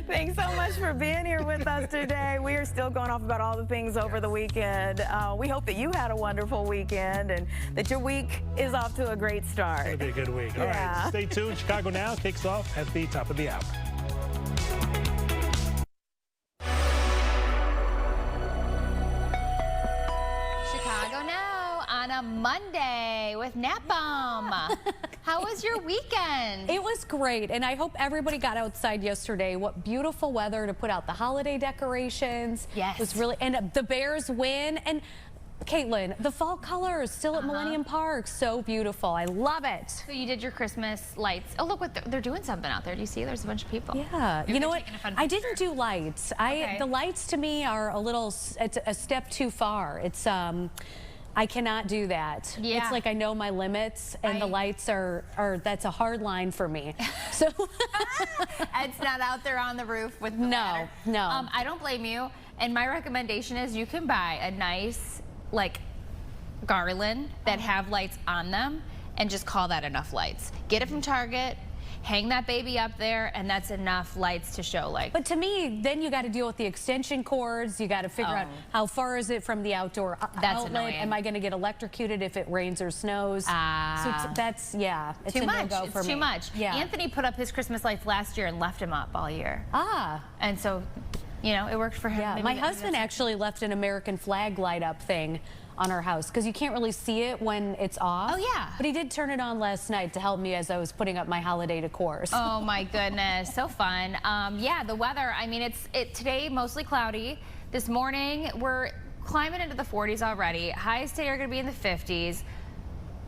Thanks so much for being here with us today. We are still going off about all the things over the weekend. We hope that you had a wonderful weekend and that your week is off to a great start. It's going to be a good week. All right, stay tuned. Chicago Now kicks off at the top of the hour. Chicago Now on a Monday with Nap Bomb. How was your weekend? It was great, and I hope everybody got outside yesterday. What beautiful weather to put out the holiday decorations. Yes. It was really, and the Bears win. And Caitlin, the fall colors still at Millennium Park, so beautiful. I love it. So you did your Christmas lights. Oh, look what they're doing something out there. Do you see? There's a bunch of people. Yeah. You know what? I didn't do lights. The lights to me are a little, it's a step too far. It's I cannot do that. Yeah. It's like I know my limits, and the lights are that's a hard line for me. So it's not out there on the roof with the ladder. No. I don't blame you. And my recommendation is you can buy a nice like garland that have lights on them and just call that enough lights. Get it from Target. Hang that baby up there, and that's enough lights to show like. But to me, then you got to deal with the extension cords. You got to figure out how far is it from the outdoor outlet. Annoying. Am I going to get electrocuted if it rains or snows? So that's it's too a much. no-go for It's me. too much. Yeah. Anthony put up his Christmas lights last year and left him up all year. And so, you know, it worked for him. Yeah. Maybe My husband actually left an American flag light up thing on our house because you can't really see it when it's off. Oh, yeah. But he did turn it on last night to help me as I was putting up my holiday decor. Oh my goodness, so fun. Yeah, the weather, I mean, today mostly cloudy. This morning we're climbing into the 40s already. Highs today are going to be in the 50s.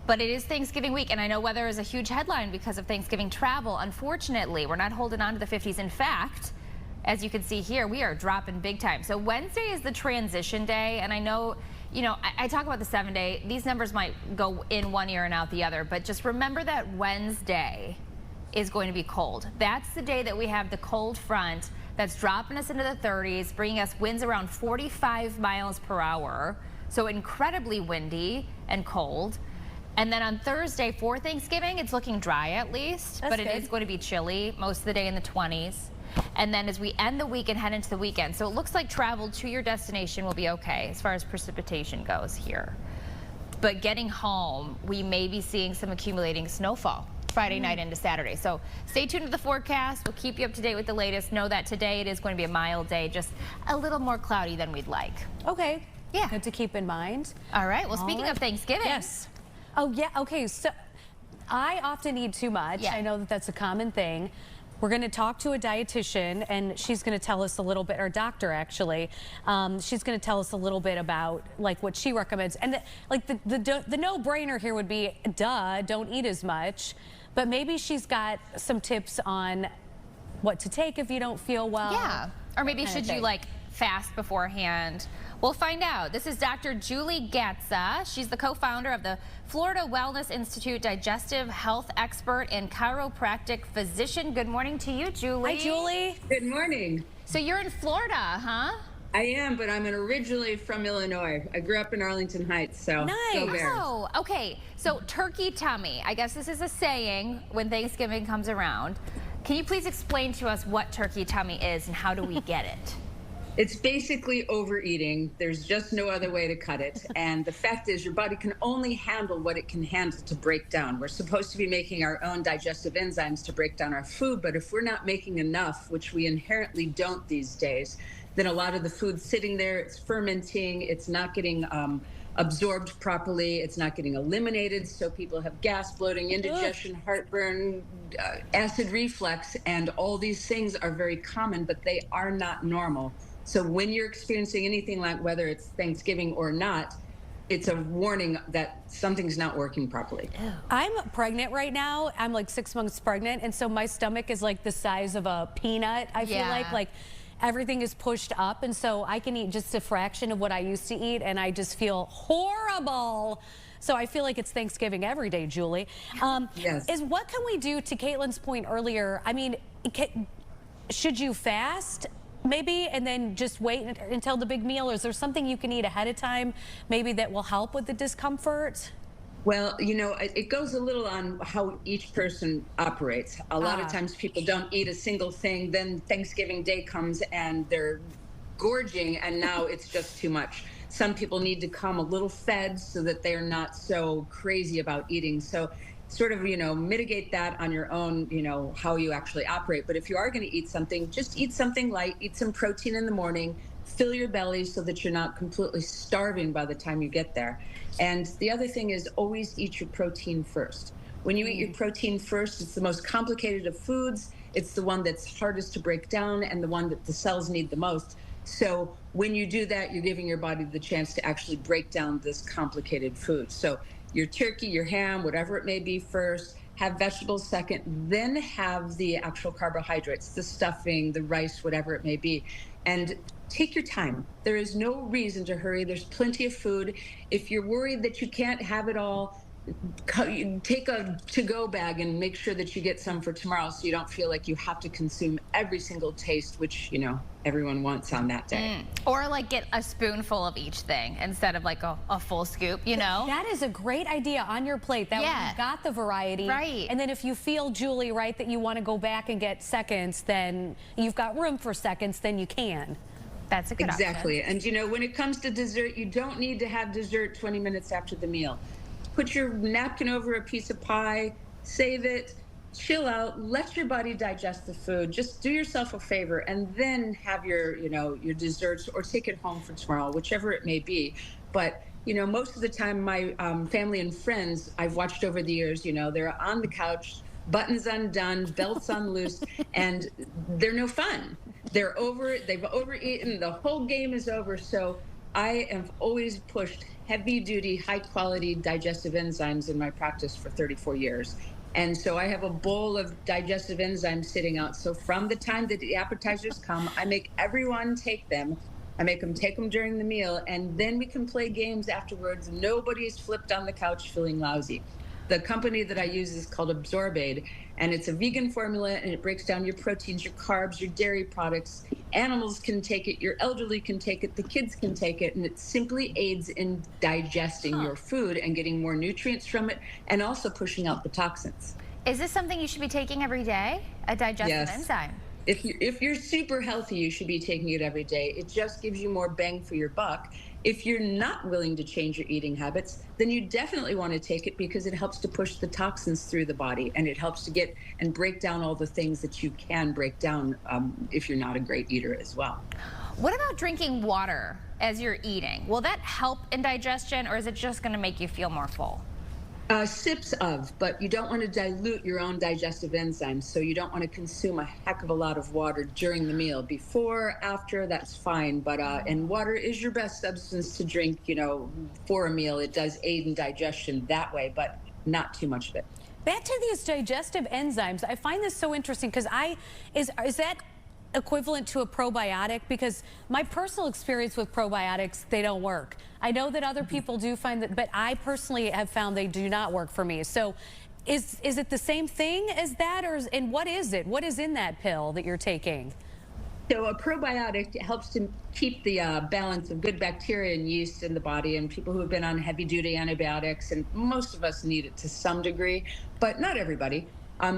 But it is Thanksgiving week, and I know weather is a huge headline because of Thanksgiving travel. Unfortunately, we're not holding on to the 50s. In fact, as you can see here, we are dropping big time. So Wednesday is the transition day, and I know, you know, I talk about the 7-day. These numbers might go in one ear and out the other, but just remember that Wednesday is going to be cold. That's the day that we have the cold front that's dropping us into the 30s, bringing us winds around 45 miles per hour. So incredibly windy and cold. And then on Thursday for Thanksgiving, it's looking dry at least, but it is going to be chilly most of the day in the 20s. And then as we end the week and head into the weekend, so it looks like travel to your destination will be okay as far as precipitation goes here. But getting home, we may be seeing some accumulating snowfall Friday night into Saturday. So stay tuned to the forecast. We'll keep you up to date with the latest. Know that today it is going to be a mild day, just a little more cloudy than we'd like. Okay. Yeah. Good to keep in mind. All right. Well, speaking of Thanksgiving. Yes. Oh, yeah. Okay. So I often eat too much. Yeah. I know that that's a common thing. We're going to talk to a dietitian, and she's going to tell us a little bit, or doctor actually. She's going to tell us a little bit about like what she recommends. And the no-brainer here would be, duh, don't eat as much. But maybe she's got some tips on what to take if you don't feel well. Yeah. Or maybe should you like fast beforehand? We'll find out. This is Dr. Julie Gatza. She's the co-founder of the Florida Wellness Institute, digestive health expert and chiropractic physician. Good morning to you, Julie. Hi, Julie. Good morning. So you're in Florida, huh? I am, but I'm originally from Illinois. I grew up in Arlington Heights, so nice. Go Bears. Oh, okay. So turkey tummy. I guess this is a saying when Thanksgiving comes around. Can you please explain to us what turkey tummy is and how do we get it? It's basically overeating. There's just no other way to cut it. And the fact is your body can only handle what it can handle to break down. We're supposed to be making our own digestive enzymes to break down our food, but if we're not making enough, which we inherently don't these days, then a lot of the food's sitting there, it's fermenting, it's not getting absorbed properly, it's not getting eliminated, so people have gas, bloating, indigestion, heartburn, acid reflux, and all these things are very common, but they are not normal. So when you're experiencing anything like whether it's Thanksgiving or not, it's a warning that something's not working properly. I'm pregnant right now. I'm like 6 months pregnant, and so my stomach is like the size of a peanut, I feel like everything is pushed up, and so I can eat just a fraction of what I used to eat, and I just feel horrible. So I feel like it's Thanksgiving every day, Julie. Yes. What can we do, to Caitlin's point earlier? I mean, should you fast? Maybe, and then just wait until the big meal? Or is there something you can eat ahead of time, maybe that will help with the discomfort? Well, it goes a little on how each person operates. A lot of times people don't eat a single thing, then Thanksgiving Day comes and they're gorging, and now it's just too much. Some people need to come a little fed so that they're not so crazy about eating. So sort of, mitigate that on your own, how you actually operate. But if you are going to eat something, just eat something light, eat some protein in the morning, fill your belly so that you're not completely starving by the time you get there. And the other thing is always eat your protein first. When you eat your protein first, it's the most complicated of foods. It's the one that's hardest to break down and the one that the cells need the most. So when you do that, you're giving your body the chance to actually break down this complicated food. So your turkey, your ham, whatever it may be first, have vegetables second, then have the actual carbohydrates, the stuffing, the rice, whatever it may be. And take your time. There is no reason to hurry. There's plenty of food. If you're worried that you can't have it all, take a to-go bag and make sure that you get some for tomorrow so you don't feel like you have to consume every single taste, which, everyone wants on that day. Or like get a spoonful of each thing instead of like a full scoop, That is a great idea on your plate. That way you've got the variety. Right. And then if you feel, Julie, right, that you want to go back and get seconds, then you've got room for seconds, then you can. That's a good Exactly. option. And when it comes to dessert, you don't need to have dessert 20 minutes after the meal. Put your napkin over a piece of pie, save it, chill out, let your body digest the food. Just do yourself a favor and then have your desserts or take it home for tomorrow, whichever it may be. But, most of the time my family and friends I've watched over the years, they're on the couch, buttons undone, belts unloosed, and they're no fun. They've overeaten, the whole game is over. So I have always pushed heavy-duty, high-quality digestive enzymes in my practice for 34 years. And so I have a bowl of digestive enzymes sitting out. So from the time that the appetizers come, I make everyone take them. I make them take them during the meal, and then we can play games afterwards. Nobody's flipped on the couch feeling lousy. The company that I use is called Absorbaid, and it's a vegan formula, and it breaks down your proteins, your carbs, your dairy products. Animals can take it, your elderly can take it, the kids can take it, and it simply aids in digesting your food and getting more nutrients from it, and also pushing out the toxins. Is this something you should be taking every day? A digestive enzyme? If you're super healthy, you should be taking it every day. It just gives you more bang for your buck. If you're not willing to change your eating habits, then you definitely want to take it because it helps to push the toxins through the body, and it helps to get and break down all the things that you can break down if you're not a great eater as well. What about drinking water as you're eating? Will that help in digestion, or is it just going to make you feel more full? Sips of, but you don't want to dilute your own digestive enzymes, so you don't want to consume a heck of a lot of water during the meal. Before, after, that's fine, but and water is your best substance to drink, for a meal. It does aid in digestion that way, but not too much of it. Back to these digestive enzymes, I find this so interesting because is that equivalent to a probiotic? Because my personal experience with probiotics, they don't work. I know that other people do find that, but I personally have found they do not work for me. So is it the same thing as that, and what is it? What is in that pill that you're taking? So a probiotic helps to keep the balance of good bacteria and yeast in the body, and people who have been on heavy-duty antibiotics, and most of us need it to some degree, but not everybody.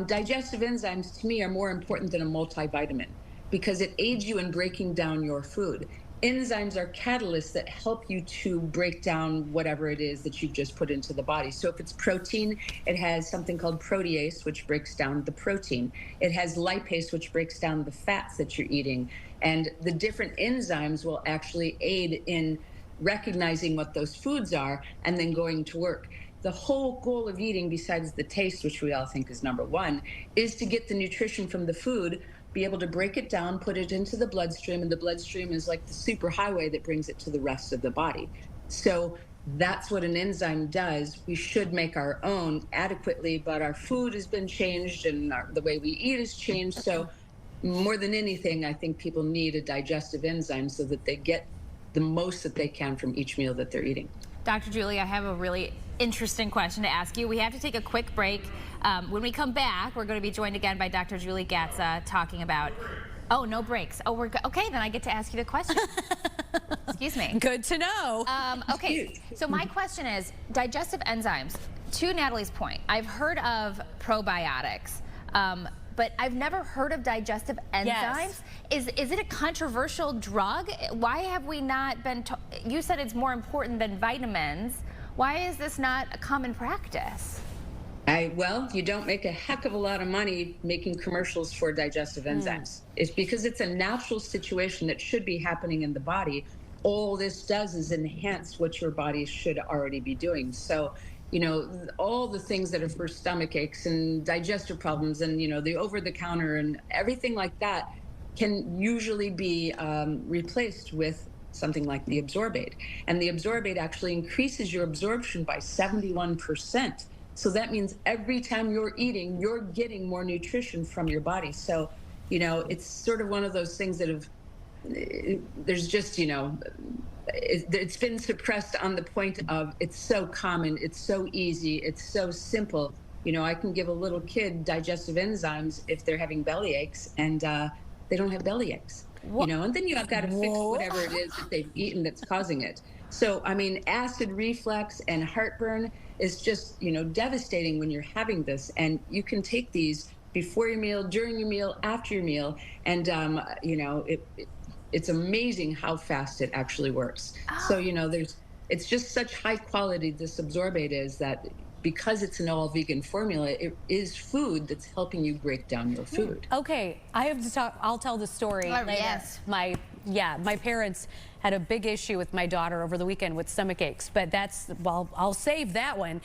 Digestive enzymes, to me, are more important than a multivitamin, because it aids you in breaking down your food. Enzymes are catalysts that help you to break down whatever it is that you've just put into the body. So if it's protein, it has something called protease, which breaks down the protein. It has lipase, which breaks down the fats that you're eating. And the different enzymes will actually aid in recognizing what those foods are and then going to work. The whole goal of eating, besides the taste, which we all think is number one, is to get the nutrition from the food, be able to break it down, put it into the bloodstream, and the bloodstream is like the superhighway that brings it to the rest of the body. So that's what an enzyme does. We should make our own adequately, but our food has been changed and the way we eat has changed. So more than anything, I think people need a digestive enzyme so that they get the most that they can from each meal that they're eating. Dr. Julie, I have a really interesting question to ask you. We have to take a quick break. When we come back, we're going to be joined again by Dr. Julie Gatza talking about, oh, no breaks. Oh, okay, then I get to ask you the question. Excuse me. Good to know. Okay, so my question is, digestive enzymes, to Natalie's point, I've heard of probiotics, but I've never heard of digestive enzymes. Yes. Is it a controversial drug? Why have we not been, you said it's more important than vitamins. Why is this not a common practice? Well, you don't make a heck of a lot of money making commercials for digestive enzymes. It's because it's a natural situation that should be happening in the body. All this does is enhance what your body should already be doing. So, you know, all the things that are for stomach aches and digestive problems and, you know, the over-the-counter and everything like that can usually be replaced with something like the Absorbate. And the Absorbate actually increases your absorption by 71%. So that means every time you're eating, you're getting more nutrition from your body. So, you know, it's sort of one of those things that have, there's just, you know, it's been suppressed on the point of it's so common, it's so easy, it's so simple. You know, I can give a little kid digestive enzymes if they're having belly aches and they don't have belly aches. You know, and then you have got to fix whatever it is that they've eaten that's causing it. So, I mean, acid reflux and heartburn is just, you know, devastating when you're having this. And you can take these before your meal, during your meal, after your meal. And, you know, it's amazing how fast it actually works. So, you know, it's just such high quality, this Absorbate is, that because it's an all vegan formula, it is food that's helping you break down your food. Okay, I have to talk, I'll tell the story later. Yes. My parents had a big issue with my daughter over the weekend with stomach aches, but that's, well, I'll save that one.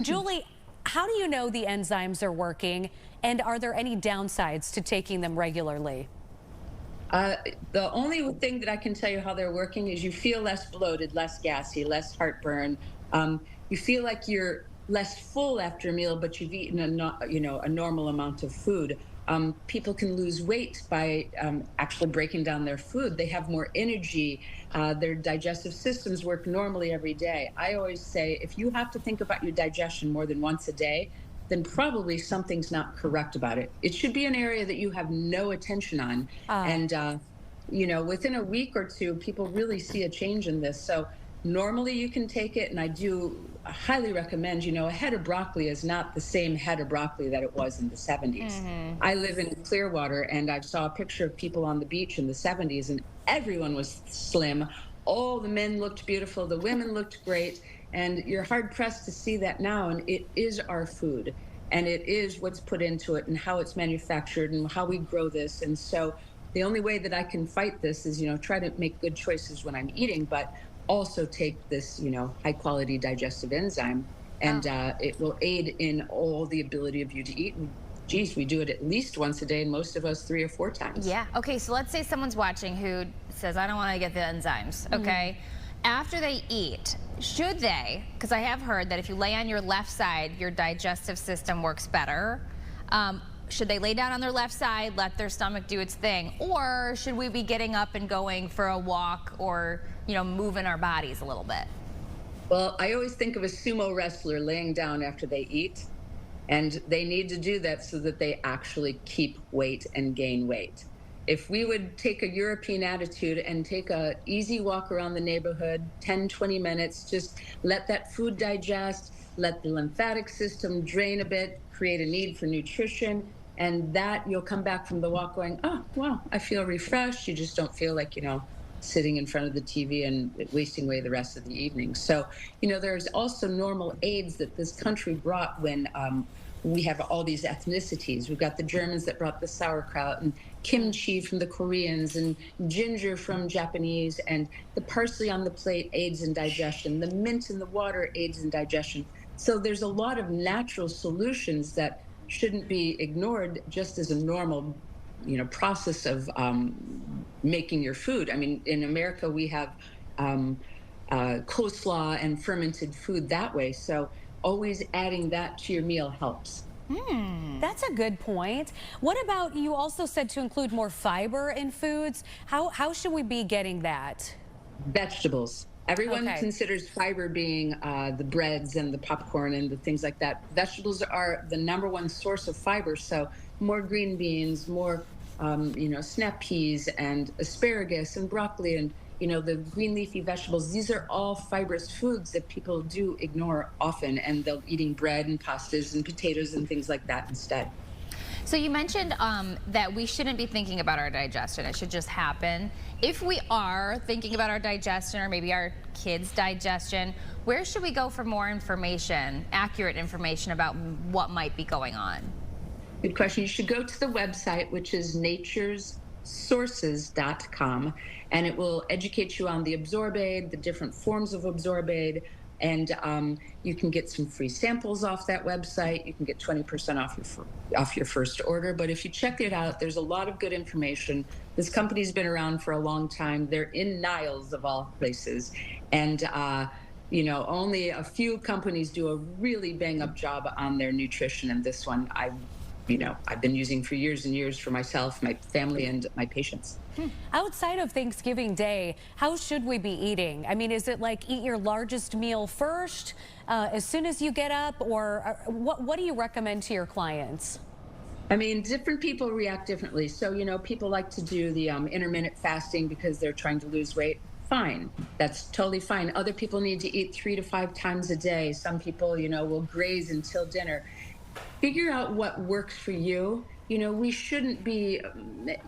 Julie, how do you know the enzymes are working, and are there any downsides to taking them regularly? The only thing that I can tell you how they're working is you feel less bloated, less gassy, less heartburn. You feel like you're less full after a meal, but you've eaten a normal amount of food. People can lose weight by actually breaking down their food. They have more energy. Their digestive systems work normally every day. I always say, if you have to think about your digestion more than once a day, then probably something's not correct about it. It should be an area that you have no attention on. And, you know, within a week or two, people really see a change in this. So normally you can take it, and I do highly recommend, you know, a head of broccoli is not the same head of broccoli that it was in the 70s. I live in Clearwater, and I saw a picture of people on the beach in the 70s, and everyone was slim. All the men looked beautiful, the women looked great, and you're hard-pressed to see that now, and it is our food, and it is what's put into it and how it's manufactured and how we grow this. And so the only way that I can fight this is, you know, try to make good choices when I'm eating, but also take this, you know, high quality digestive enzyme, and it will aid in all the ability of you to eat. And geez, we do it at least once a day, and most of us 3 or 4 times. Yeah. Okay, so let's say someone's watching who says, I don't want to get the enzymes, okay? After they eat, should they, because I have heard that if you lay on your left side, your digestive system works better. Should they lay down on their left side, let their stomach do its thing? Or should we be getting up and going for a walk, or, you know, moving our bodies a little bit? Well, I always think of a sumo wrestler laying down after they eat, and they need to do that so that they actually keep weight and gain weight. If we would take a European attitude and take a easy walk around the neighborhood, 10, 20 minutes, just let that food digest, let the lymphatic system drain a bit, create a need for nutrition, and that you'll come back from the walk going, oh, wow, I feel refreshed. You just don't feel like, you know, sitting in front of the TV and wasting away the rest of the evening. So, you know, there's also normal aids that this country brought when we have all these ethnicities. We've got the Germans that brought the sauerkraut, and kimchi from the Koreans, and ginger from Japanese, and the parsley on the plate aids in digestion. The mint in the water aids in digestion. So there's a lot of natural solutions that shouldn't be ignored just as a normal, you know, process of making your food. I mean, in America, we have coleslaw and fermented food that way. So always adding that to your meal helps. That's a good point. What about, you also said to include more fiber in foods. How should we be getting that? Vegetables. Everyone considers fiber being the breads and the popcorn and the things like that. Vegetables are the #1 source of fiber. So more green beans, more, you know, snap peas and asparagus and broccoli, and, the green leafy vegetables. These are all fibrous foods that people do ignore often, and they'll eating bread and pastas and potatoes and things like that instead. So you mentioned that we shouldn't be thinking about our digestion. It should just happen. If we are thinking about our digestion or maybe our kids' digestion, where should we go for more information, accurate information about what might be going on? Good question. You should go to the website, which is naturesources.com, and it will educate you on the Absorbaid, the different forms of Absorbaid, and you can get some free samples off that website. You can get 20% off your first order. But if you check it out, there's a lot of good information. This company's been around for a long time. They're in Niles of all places, and only a few companies do a really bang-up job on their nutrition, and this one I've been using for years and years for myself, my family, and my patients. Outside of Thanksgiving Day, how should we be eating? I mean, is it like eat your largest meal first as soon as you get up, or what do you recommend to your clients? I mean, different people react differently. So, people like to do the intermittent fasting because they're trying to lose weight. Fine. That's totally fine. Other people need to eat 3 to 5 times a day. Some people, will graze until dinner. Figure out what works for you. We shouldn't be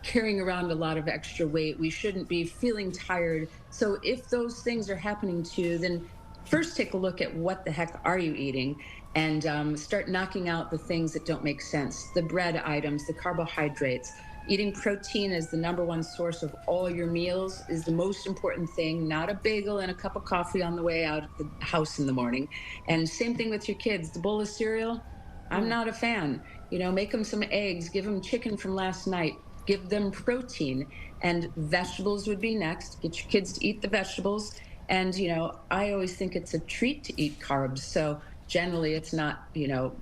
carrying around a lot of extra weight. We shouldn't be feeling tired. So if those things are happening to you, then first take a look at what the heck are you eating, and start knocking out the things that don't make sense. The bread items, the carbohydrates. Eating protein as the #1 source of all your meals is the most important thing, not a bagel and a cup of coffee on the way out of the house in the morning. And same thing with your kids. The bowl of cereal, I'm not a fan. Make them some eggs, give them chicken from last night, give them protein, and vegetables would be next. Get your kids to eat the vegetables. And, I always think it's a treat to eat carbs. So generally it's not,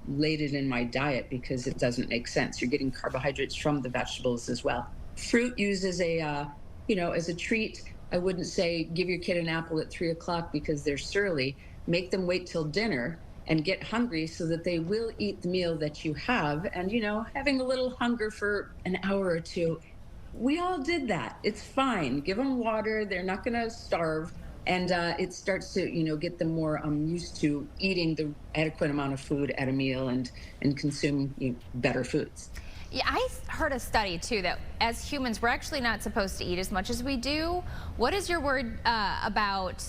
lated in my diet because it doesn't make sense. You're getting carbohydrates from the vegetables as well. Fruit used as a treat. I wouldn't say give your kid an apple at 3 o'clock because they're surly. Make them wait till dinner and get hungry so that they will eat the meal that you have. And, having a little hunger for an hour or two, we all did that. It's fine. Give them water. They're not going to starve. And it starts to, get them more used to eating the adequate amount of food at a meal and consume better foods. Yeah, I heard a study too that as humans, we're actually not supposed to eat as much as we do. What is your word about,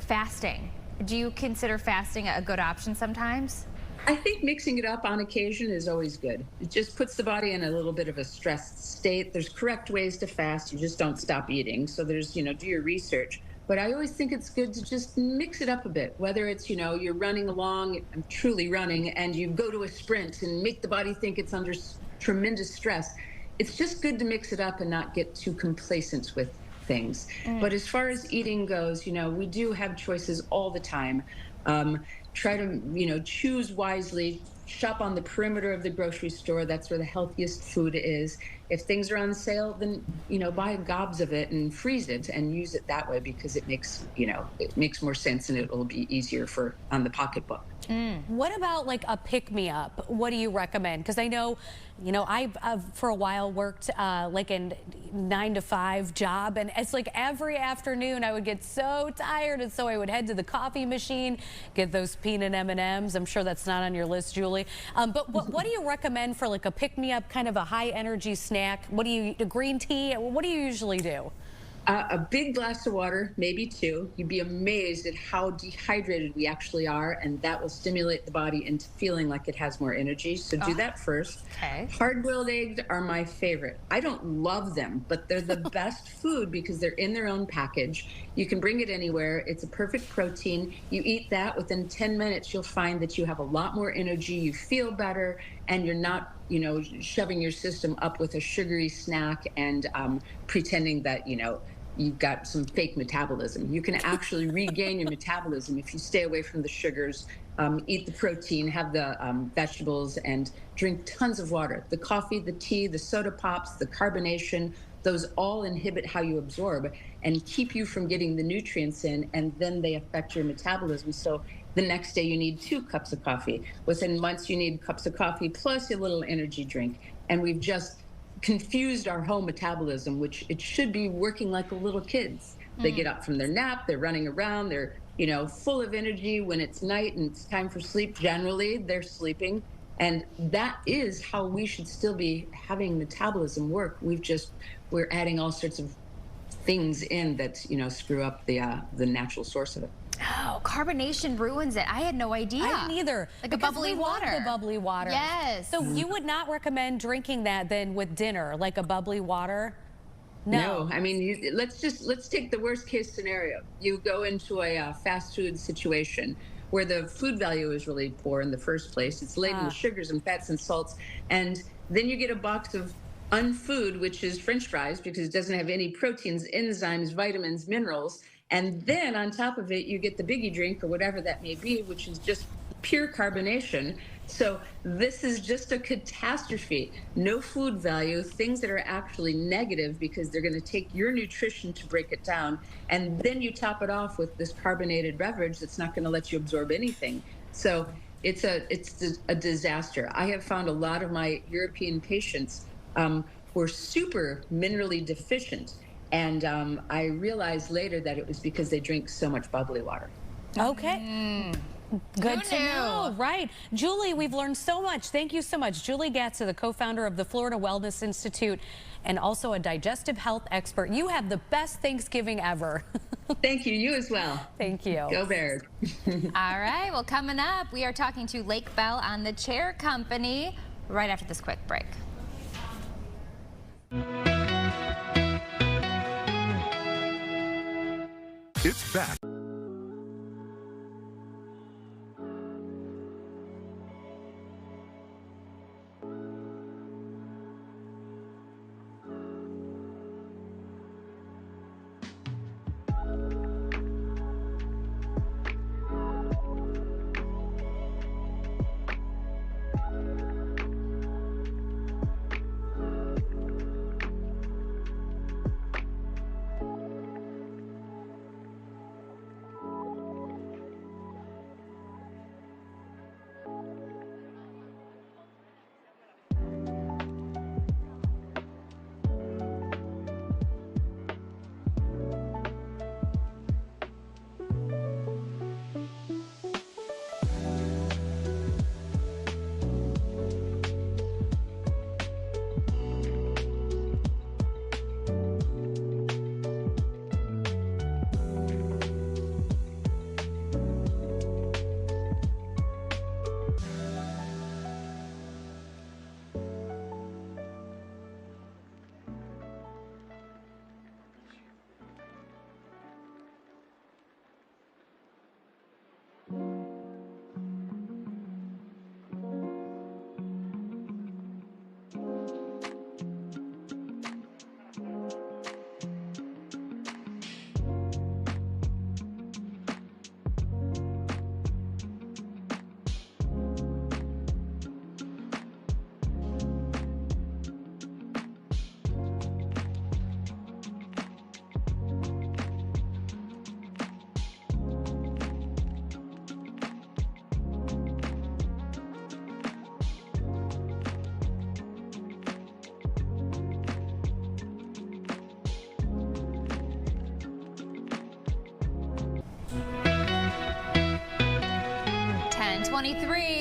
fasting? Do you consider fasting a good option sometimes? I think mixing it up on occasion is always good. It just puts the body in a little bit of a stressed state. There's correct ways to fast. You just don't stop eating. So there's, do your research. But I always think it's good to just mix it up a bit, whether it's, you're running along, truly running, and you go to a sprint and make the body think it's under tremendous stress. It's just good to mix it up and not get too complacent with things. But as far as eating goes, we do have choices all the time. Try to, choose wisely. Shop on the perimeter of the grocery store. That's where the healthiest food is. If things are on sale, then, buy gobs of it and freeze it and use it that way because it makes, it makes more sense and it will be easier on the pocketbook. What about like a pick-me-up? What do you recommend? Because I know, I've for a while worked like a 9-to-5 job, and it's like every afternoon I would get so tired, and so I would head to the coffee machine, get those peanut M&Ms. I'm sure that's not on your list, Julie. But what do you recommend for like a pick-me-up, kind of a high-energy snack? What do you, green tea? What do you usually do? A big glass of water, maybe 2. You'd be amazed at how dehydrated we actually are, and that will stimulate the body into feeling like it has more energy. So do that first. Okay. Hard-boiled eggs are my favorite. I don't love them, but they're the best food because they're in their own package. You can bring it anywhere. It's a perfect protein. You eat that, within 10 minutes, you'll find that you have a lot more energy, you feel better, and you're not shoving your system up with a sugary snack and pretending that, you've got some fake metabolism. You can actually regain your metabolism if you stay away from the sugars, eat the protein, have the vegetables, and drink tons of water. The coffee, the tea, the soda pops, the carbonation, those all inhibit how you absorb and keep you from getting the nutrients in, and then they affect your metabolism. So the next day you need 2 cups of coffee. Within months you need cups of coffee plus a little energy drink. And we've just confused our whole metabolism, which it should be working like a little kid's. They get up from their nap, they're running around, they're, full of energy. When it's night and it's time for sleep, generally they're sleeping. And that is how we should still be having metabolism work. We're adding all sorts of things in that, screw up the natural source of it. Oh, carbonation ruins it. I had no idea. I didn't either. Like a bubbly water. Love the bubbly water. Yes. So you would not recommend drinking that then with dinner, like a bubbly water? No. I mean, let's take the worst case scenario. You go into a fast food situation where the food value is really poor in the first place. It's laden with sugars and fats and salts. And then you get a box of unfood, which is French fries, because it doesn't have any proteins, enzymes, vitamins, minerals. And then on top of it, you get the biggie drink or whatever that may be, which is just pure carbonation. So this is just a catastrophe. No food value, things that are actually negative because they're going to take your nutrition to break it down. And then you top it off with this carbonated beverage that's not going to let you absorb anything. So it's a disaster. I have found a lot of my European patients were super minerally deficient. And I realized later that it was because they drink so much bubbly water. Okay. Good to know. Right. Julie, we've learned so much. Thank you so much. Julie Gatza, the co-founder of the Florida Wellness Institute and also a digestive health expert. You have the best Thanksgiving ever. Thank you. You as well. Thank you. Go Bears. All right. Well, coming up, we are talking to Lake Bell on the Chair Company right after this quick break. It's back.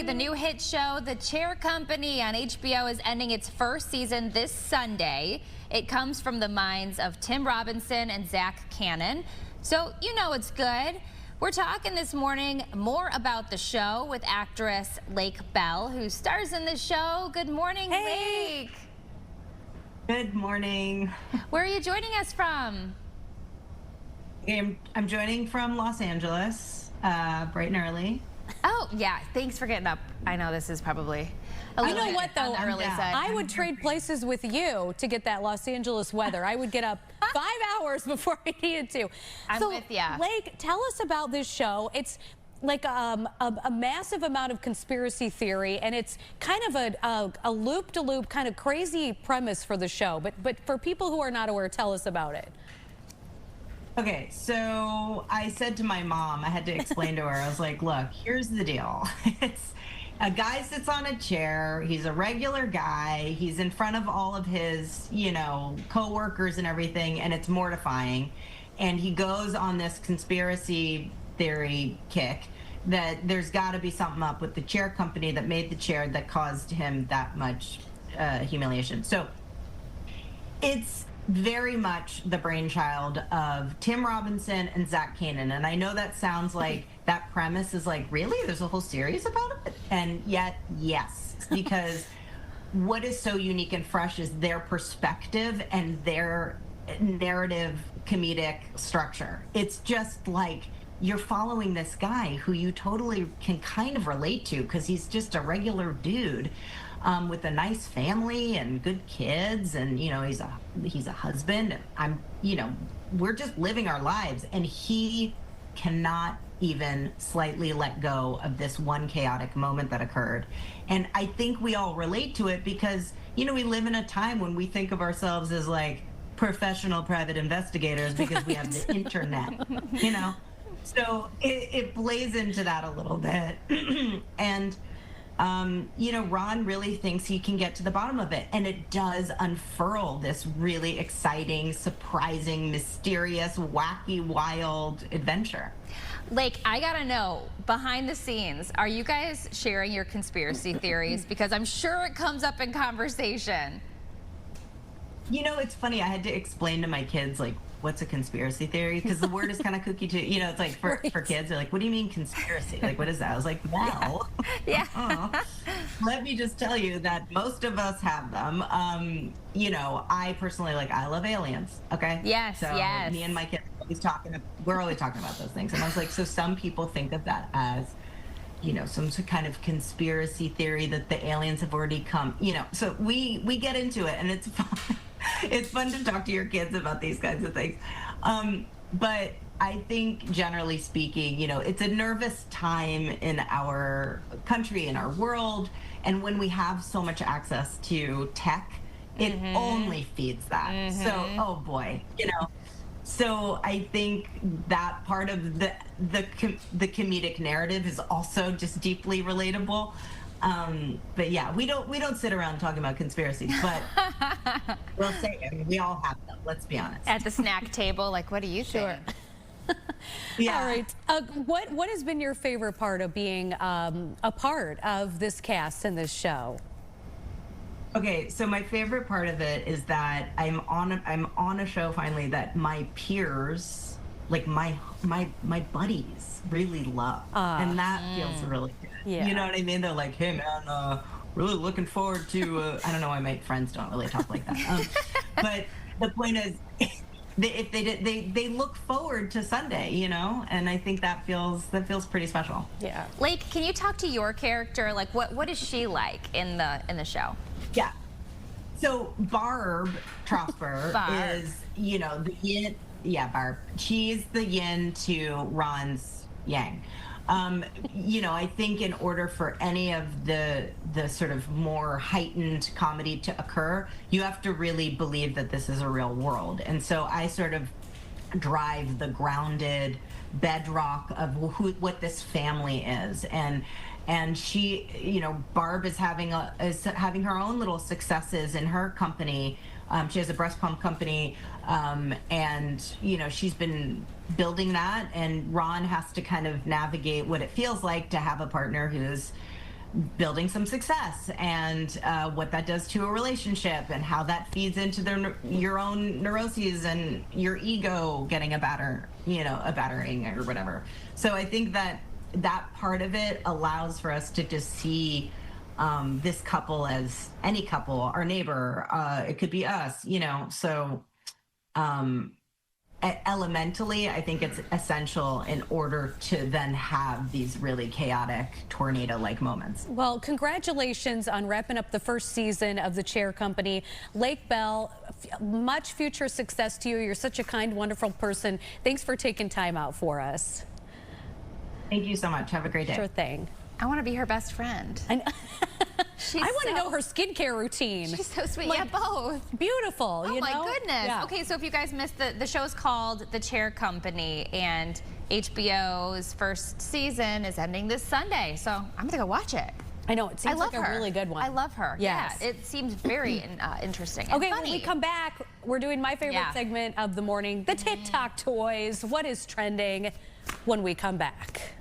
The new hit show, The Chair Company on HBO, is ending its first season this Sunday. It comes from the minds of Tim Robinson and Zach Cannon. So you know it's good. We're talking this morning more about the show with actress Lake Bell, who stars in the show. Good morning, Lake. Good morning. Where are you joining us from? I'm joining from Los Angeles, bright and early. Oh, yeah. Thanks for getting up. I know this is probably a You little know what, though? early side. I would trade places with you to get that Los Angeles weather. I would get up 5 hours before I needed to. I'm with ya. Lake, tell us about this show. It's like a massive amount of conspiracy theory, and it's kind of a loop-de-loop kind of crazy premise for the show. But for people who are not aware, tell us about it. Okay, so I said to my mom, I had to explain to her, I was like, look, here's the deal. It's a guy sits on a chair. He's a regular guy. He's in front of all of his, coworkers and everything, and it's mortifying. and he goes on this conspiracy theory kick that there's got to be something up with the chair company that made the chair that caused him that much humiliation. So it's very much the brainchild of Tim Robinson and Zach Kanan. And I know that sounds like that premise is like, really? There's a whole series about it? And yet, yes, because what is so unique and fresh is their perspective and their narrative comedic structure. It's just like you're following this guy who you totally can kind of relate to because he's just a regular dude. With a nice family and good kids, and you know he's a husband. We're just living our lives, and he cannot even slightly let go of this one chaotic moment that occurred. And I think we all relate to it because we live in a time when we think of ourselves as like professional private investigators because we have the internet, So it plays into that a little bit, and. Ron really thinks he can get to the bottom of it, and it does unfurl this really exciting, surprising, mysterious, wacky, wild adventure. Like, I gotta know, behind the scenes, are you guys sharing your conspiracy theories? Because I'm sure it comes up in conversation. It's funny. I had to explain to my kids, like, what's a conspiracy theory? Because the word is kind of kooky too. It's like for kids, they're like, what do you mean conspiracy? Like, what is that? I was like, well, yeah. Let me just tell you that most of us have them. I personally, I love aliens. Okay. Yes. So yes. Me and my kids we're always talking about those things. And I was like, so some people think of that as, some kind of conspiracy theory that the aliens have already come, so we get into it, and it's fun. It's fun to talk to your kids about these kinds of things. But I think generally speaking, it's a nervous time in our country, in our world. And when we have so much access to tech, it only feeds that. So, oh boy, So I think that part of the comedic narrative is also just deeply relatable. But yeah, we don't sit around talking about conspiracies, but we'll say it. We all have them. Let's be honest. At the snack table, like, what do you think? Yeah. All right. What has been your favorite part of being a part of this cast and this show? Okay, so my favorite part of it is that I'm on a show finally that my peers, like my buddies, really love, and that feels really good. Yeah. You know what I mean? They're like, hey man, really looking forward to. I don't know why my friends don't really talk like that, but the point is, they look forward to Sunday, and I think that feels pretty special. Yeah. Lake, can you talk to your character? Like, what is she like in the show? Yeah. So Barb Trosper is, the yin. Yeah, Barb. She's the yin to Ron's yang. I think in order for any of the sort of more heightened comedy to occur, you have to really believe that this is a real world. And so I sort of drive the grounded bedrock of what this family is. And she, Barb is having her own little successes in her company. She has a breast pump company, and she's been building that. And Ron has to kind of navigate what it feels like to have a partner who's building some success, and what that does to a relationship, and how that feeds into your own neuroses and your ego getting a battering or whatever. So I think that part of it allows for us to just see this couple as any couple, our neighbor, it could be us, so elementally, I think it's essential in order to then have these really chaotic tornado-like moments. Well, congratulations on wrapping up the first season of The Chair Company. Lake Bell, much future success to you. You're such a kind, wonderful person. Thanks for taking time out for us. Thank you so much. Have a great day. Sure thing. I want to be her best friend. I want to know her skincare routine. She's so sweet. Yeah, both. Beautiful. Oh my goodness. Yeah. Okay, so if you guys missed the show's called The Chair Company, and HBO's first season is ending this Sunday. So I'm gonna go watch it. I know, it seems I love like her. a really good one. I love her. Yes. Yeah, it seems very interesting. And Okay, funny. when we come back, we're doing my favorite segment of the morning, the TikTok toys. What is trending when we come back?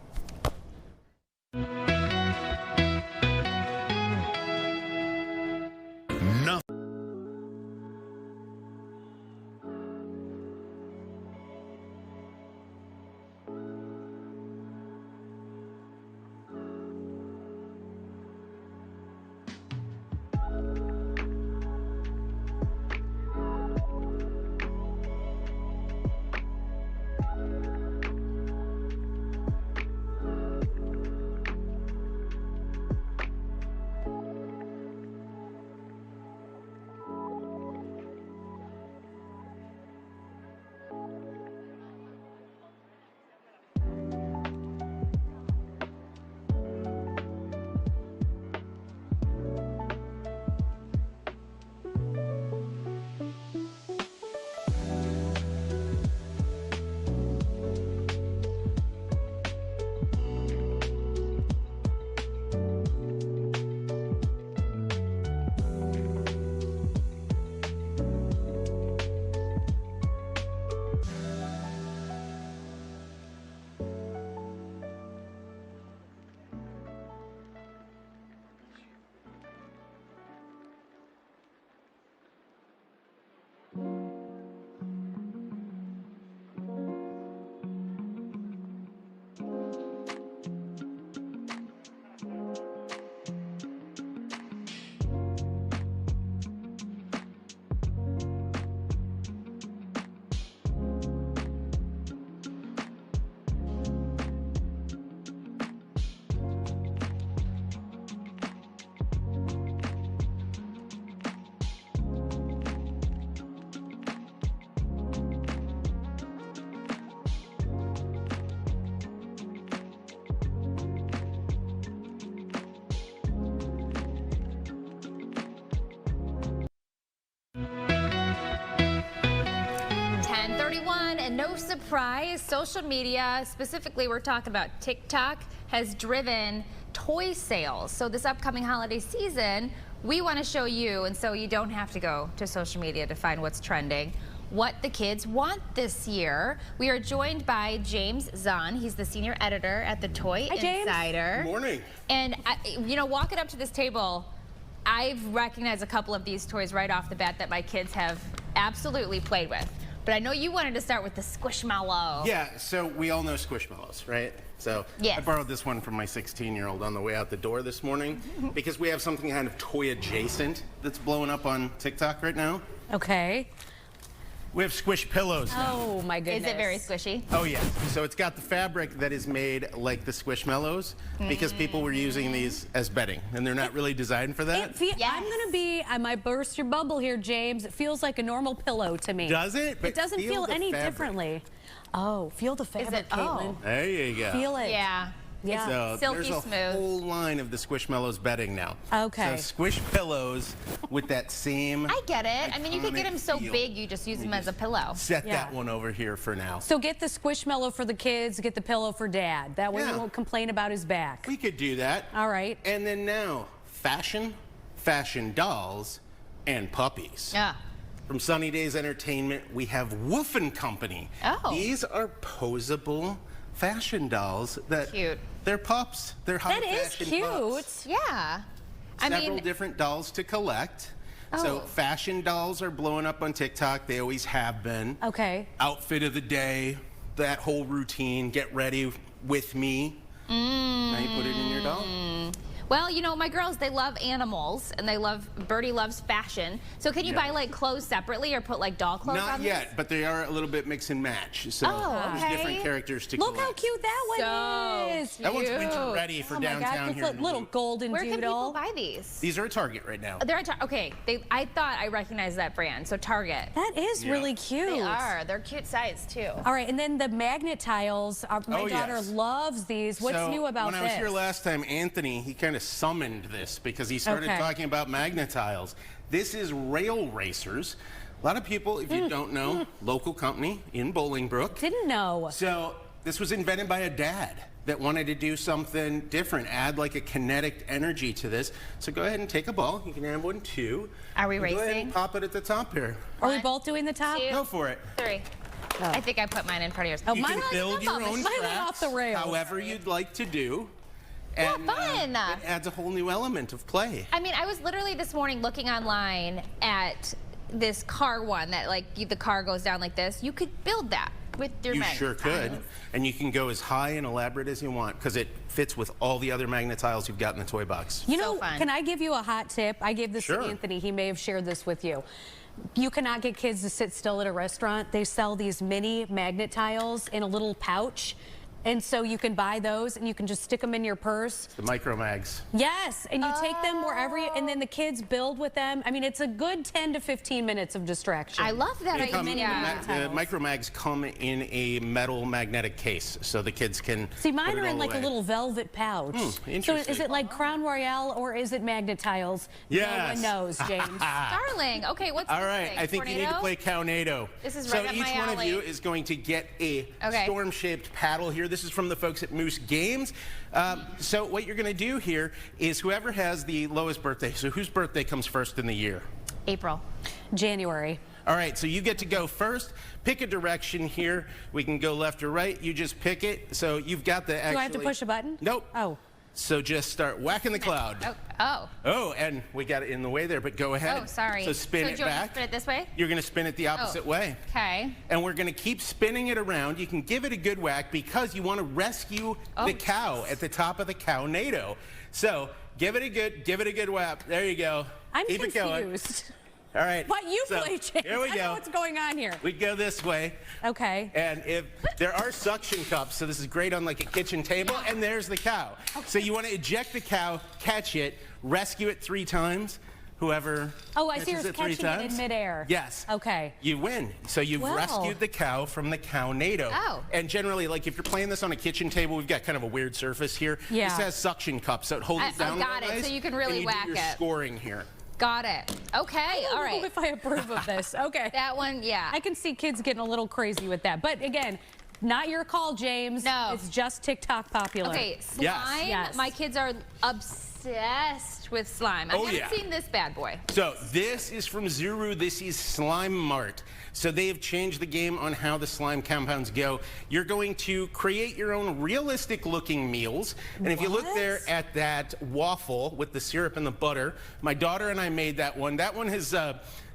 And no surprise, social media, specifically we're talking about TikTok, has driven toy sales. So this upcoming holiday season, we want to show you, and so you don't have to go to social media to find what's trending, what the kids want this year. We are joined by James Zahn. He's the senior editor at the Toy Insider. Good morning. And, you know, walking up to this table, I've recognized a couple of these toys right off the bat that my kids have absolutely played with. But I know you wanted to start with the Squishmallow. Yeah, so we all know Squishmallows, right? So yes. I borrowed this one from my 16-year-old on the way out the door this morning because we have something kind of toy adjacent that's blowing up on TikTok right now. Okay. We have squish pillows now. Oh my goodness. Is it very squishy? Oh yes. So it's got the fabric that is made like the Squishmallows because people were using these as bedding and they're not really designed for that. I'm gonna be, I might burst your bubble here, James. It feels like a normal pillow to me. Does it? But it doesn't feel any fabric. differently. Oh, feel the fabric, Caitlin. There you go. Feel it. Yeah. Yeah. So Silky there's a smooth. whole line of the Squishmallows bedding now. Okay. So squish pillows with that same. I get it. I mean, you could get them so feel. big, you just use them as a pillow. Set that one over here for now. So get the Squishmallow for the kids, get the pillow for Dad. That way he won't complain about his back. We could do that. All right. And then now, fashion dolls, and puppies. Yeah. From Sunny Days Entertainment, we have Woof & Company. Oh. These are posable fashion dolls that Cute. They're pups. They're high That is fashion cute. pups. Yeah. Several different dolls to collect. So fashion dolls are blowing up on TikTok. They always have been. Okay. Outfit of the day, that whole routine, get ready with me. Now you put it in your doll. Well, you know, my girls, they love animals, and they love, Birdie loves fashion. So can you buy, like, clothes separately or put, like, doll clothes on Not these? yet, but they are a little bit mix and match. So there's different characters to Look collect. how cute that one is. That one's winter ready for Oh my downtown God, here. it's in a little Luke. golden Where can doodle. people buy these? These are at Target right now. They're at okay. I thought I recognized that brand. So Target. That is really cute. They are. They're cute size too. All right, and then the magnet tiles. My daughter loves these. What's So, new about when this? I was here last time, Anthony, he kind of summoned this because he started talking about magnet tiles. This is Rail Racers. A lot of people, if you don't know, local company in Bolingbrook. Didn't know. So this was invented by a dad that wanted to do something different, add like a kinetic energy to this. So go ahead and take a ball. You can have one, two. Are we and go ahead racing? and pop it at the top here. Are we both doing the top? 2, Go for it. 3. I think I put mine in front of yours. Oh, You mine can went build your own Mine went off the tracks, rails. however you'd like to do. And fun. it adds a whole new element of play. I mean, I was literally this morning looking online at this car one that like the car goes down like this. You could build that with your You magnet sure could. tiles. And you can go as high and elaborate as you want because it fits with all the other magnet tiles you've got in the toy box. You So know, fun. can I give you a hot tip? I gave this Sure. to Anthony. He may have shared this with you. You cannot get kids to sit still at a restaurant. They sell these mini magnet tiles in a little pouch. And so you can buy those and you can just stick them in your purse. The micro mags. Yes, and you take them wherever you, and then the kids build with them. I mean, it's a good 10 to 15 minutes of distraction. I love that They come- idea. the micro mags come in a metal magnetic case so the kids can See, mine put it are in all like a away. little velvet pouch. So is interesting. it like Crown Royale or is it magnet tiles? Yes. No one knows, James. Darling. Okay, what's All this right, thing? I think you need to Tornado? play ChicagoNOW. This is so right up each my one of alley. you is going to get a Okay. storm-shaped paddle here. This is from the folks at Moose Games. So what you're going to do here is whoever has the lowest birthday, so whose birthday comes first in the year? April. January. All right, so you get to go first. Pick a direction here. We can go left or right. You just pick it. So you've got the actually... Do I have to push a button? Nope. Oh. So just start whacking the cloud. Oh. Oh, and we got it in the way there, but go ahead. Oh, sorry. So spin so it do you want me to back. spin it this way? You're going to spin it the opposite way. Okay. And we're going to keep spinning it around. You can give it a good whack because you want to rescue the cow at the top of the ChicagoNOW. So give it a good whap. There you go. I'm keep confused. it going. All right. But you so play, James. Here we I go. know what's going on here. We go this way. Okay. And if there are suction cups, so this is great on like a kitchen table, and there's the cow. So you want to eject the cow, catch it, rescue it 3 times. Whoever Oh, I see catches you're it 3 catching it times, in midair. Yes. Okay. You win. So you've Wow. rescued the cow from the ChicagoNOW. Oh. And generally, like if you're playing this on a kitchen table, we've got kind of a weird surface here. Yeah. This has suction cups, so it holds it down. got real it, nice, so you can really and you whack do your it. scoring here. Got it. Okay. I don't All know right. if I approve of this. Okay. That one, yeah. I can see kids getting a little crazy with that. But again, not your call, James. No. It's just TikTok popular. Okay, slime. Yes. Yes. My kids are obsessed with slime. I Oh, haven't yeah. seen this bad boy. So this is from Zuru. This is Slime Mart. So they have changed the game on how the slime compounds go. You're going to create your own realistic looking meals. And if you look there at that waffle with the syrup and the butter, my daughter and I made that one. That one has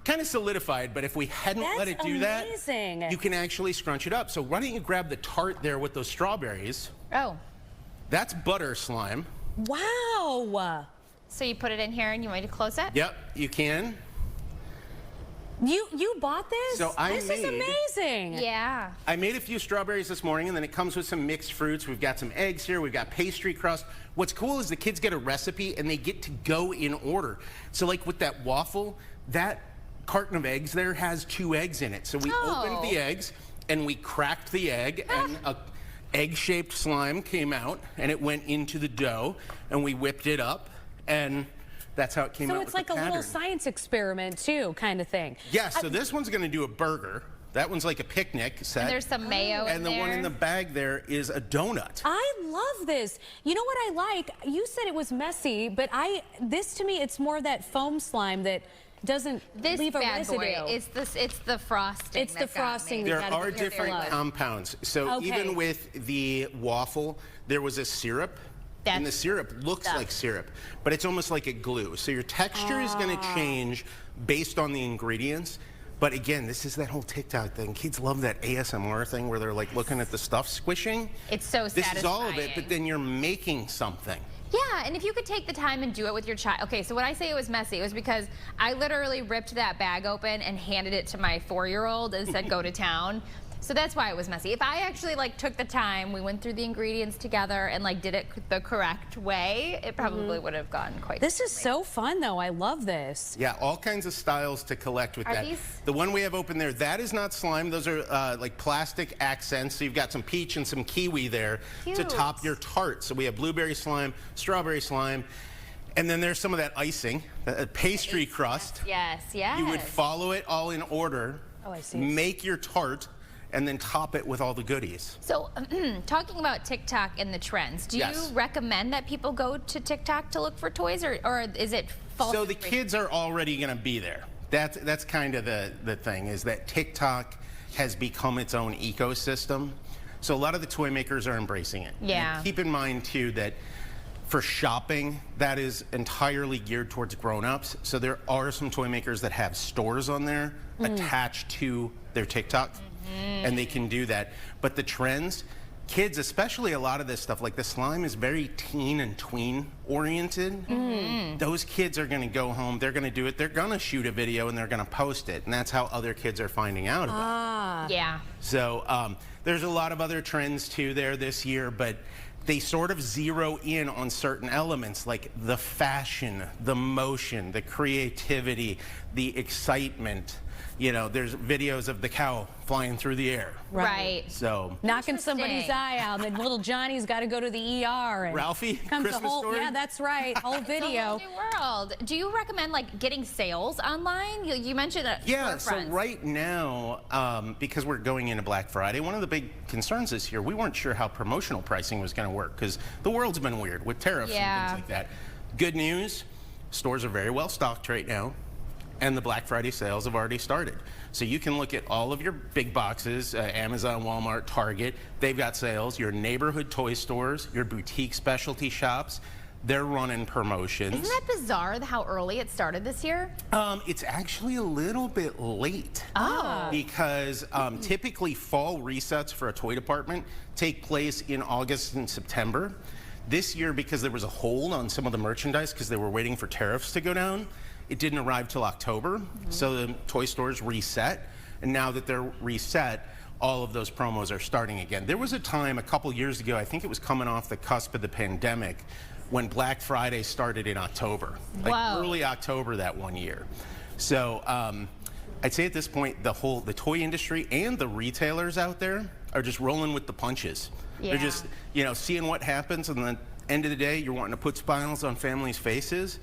kind of solidified, but if we hadn't let it That's do amazing. that, you can actually scrunch it up. So why don't you grab the tart there with those strawberries? Oh. That's butter slime. Wow. So you put it in here and you want me to close it? Yep, you can. You bought this? So I This is made- amazing. Yeah. I made a few strawberries this morning, and then it comes with some mixed fruits. We've got some eggs here. We've got pastry crust. What's cool is the kids get a recipe, and they get to go in order. So like with that waffle, that carton of eggs there has 2 eggs in it. So we opened the eggs, and we cracked the egg, and a egg-shaped slime came out, and it went into the dough, and we whipped it up, and that's how it came out. So it's with like the a little pattern. science experiment too, kind of thing. Yes, so this one's going to do a burger. That one's like a picnic set. And there's some mayo in And the there. one in the bag there is a donut. I love this. You know what I like? You said it was messy, but this to me, it's more that foam slime that doesn't This leave a bad residue. boy, it's the frosting. It's the that got frosting me. that There gotta are be careful different of. compounds. So Okay. even with the waffle, there was a syrup. And the That's syrup looks stuff. like syrup, but it's almost like a glue. So your texture is going to change based on the ingredients. But again, this is that whole TikTok thing. Kids love that ASMR thing where they're like looking at the stuff squishing. It's so This is all of it, satisfying. but then you're making something. Yeah, and if you could take the time and do it with your child. Okay, so when I say it was messy, it was because I literally ripped that bag open and handed it to my 4-year-old and said, go to town. So that's why it was messy. If I actually like took the time, we went through the ingredients together and like did it the correct way, it probably would have gone quite This is so fun, though. I love this. Yeah, all kinds of styles to collect with Are that. these- The one we have open there, that is not slime. Those are like plastic accents. So you've got some peach and some kiwi there to Cute. top your tart. So we have blueberry slime, strawberry slime, and then there's some of that icing, pastry crust. Yes, yes. You would follow it all in order. Oh, I see. Make your tart, and then top it with all the goodies. So, talking about TikTok and the trends, do you recommend that people go to TikTok to look for toys, or is it false? So the kids are already going to be there. That's kind of the thing, is that TikTok has become its own ecosystem. So a lot of the toy makers are embracing it. Yeah. And keep in mind too that for shopping, that is entirely geared towards grown-ups. So there are some toy makers that have stores on there attached to their TikTok, and they can do that. But the trends, kids, especially a lot of this stuff, like the slime is very teen and tween oriented. Those kids are going to go home, they're going to do it, they're going to shoot a video and they're going to post it, and that's how other kids are finding out about it. Yeah. So there's a lot of other trends too there this year, but they sort of zero in on certain elements like the fashion, the motion, the creativity, the excitement. You know, there's videos of the cow flying through the air. Right. So knocking somebody's eye out, and then little Johnny's got to go to the ER. And Ralphie, comes Christmas a whole, story? Yeah, that's right. Whole video. It's a whole new world. Do you recommend like getting sales online? You mentioned it. Yeah, so right now, because we're going into Black Friday, one of the big concerns this year, we weren't sure how promotional pricing was going to work because the world's been weird with tariffs and things like that. Good news, stores are very well stocked right now, and the Black Friday sales have already started. So you can look at all of your big boxes, Amazon, Walmart, Target, they've got sales. Your neighborhood toy stores, your boutique specialty shops, they're running promotions. Isn't that bizarre how early it started this year? It's actually a little bit late. Because typically fall resets for a toy department take place in August and September. This year, because there was a hold on some of the merchandise because they were waiting for tariffs to go down, it didn't arrive till October. So the toy stores reset, and now that they're reset, all of those promos are starting again. There was a time a couple years ago, I think it was coming off the cusp of the pandemic, when Black Friday started in October, like early October that one year. So I'd say at this point, the toy industry and the retailers out there are just rolling with the punches. They're just, you know, seeing what happens, and at the end of the day, you're wanting to put smiles on families' faces,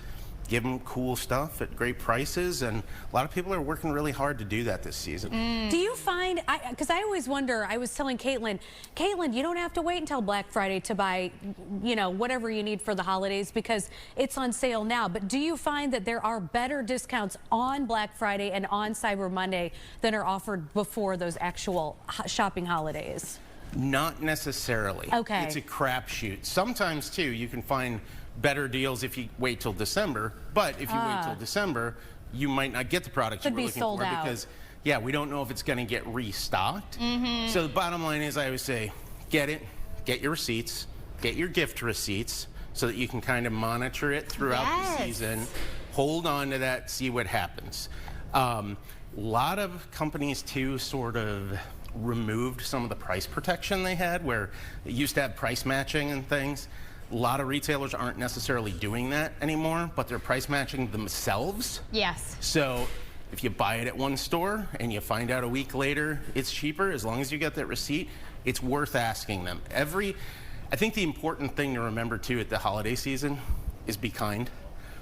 give them cool stuff at great prices, and a lot of people are working really hard to do that this season. Do you find, because I always wonder, I was telling Caitlin, you don't have to wait until Black Friday to buy, you know, whatever you need for the holidays because it's on sale now. But do you find that there are better discounts on Black Friday and on Cyber Monday than are offered before those actual shopping holidays? Not necessarily. Okay. It's a crapshoot. Sometimes, too, you can find better deals if you wait till December, but if you wait till December, you might not get the product you were looking for because, we don't know if it's going to get restocked. So the bottom line is, I always say, get your receipts, get your gift receipts so that you can kind of monitor it throughout the season, hold on to that, see what happens. A lot of companies, too, sort of removed some of the price protection they had where it used to have price matching and things. A lot of retailers aren't necessarily doing that anymore, but they're price matching themselves. Yes. So if you buy it at one store and you find out a week later it's cheaper, as long as you get that receipt, it's worth asking them. I think the important thing to remember too at the holiday season is be kind.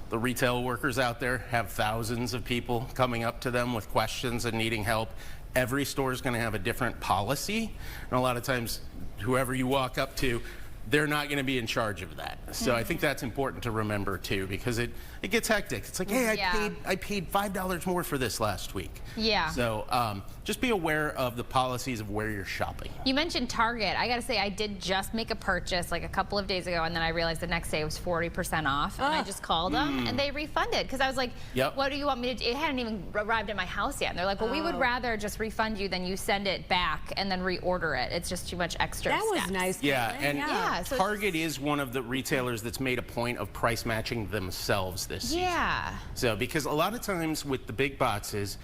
The retail workers out there have thousands of people coming up to them with questions and needing help. Every store is going to have a different policy, and a lot of times whoever you walk up to, they're not going to be in charge of that. So I think that's important to remember too, because it gets hectic. It's like, hey, I paid $5 more for this last week. Yeah. So just be aware of the policies of where you're shopping. You mentioned Target. I got to say, I did just make a purchase like a couple of days ago, and then I realized the next day it was 40% off. And I just called them, and they refunded because I was like, what do you want me to do? It hadn't even arrived at my house yet. And they're like, well, we would rather just refund you than you send it back and then reorder it. It's just too much extra That was steps. nice. Yeah, and so Target is one of the retailers that's made a point of price matching themselves this season. So, because a lot of times with the big boxes,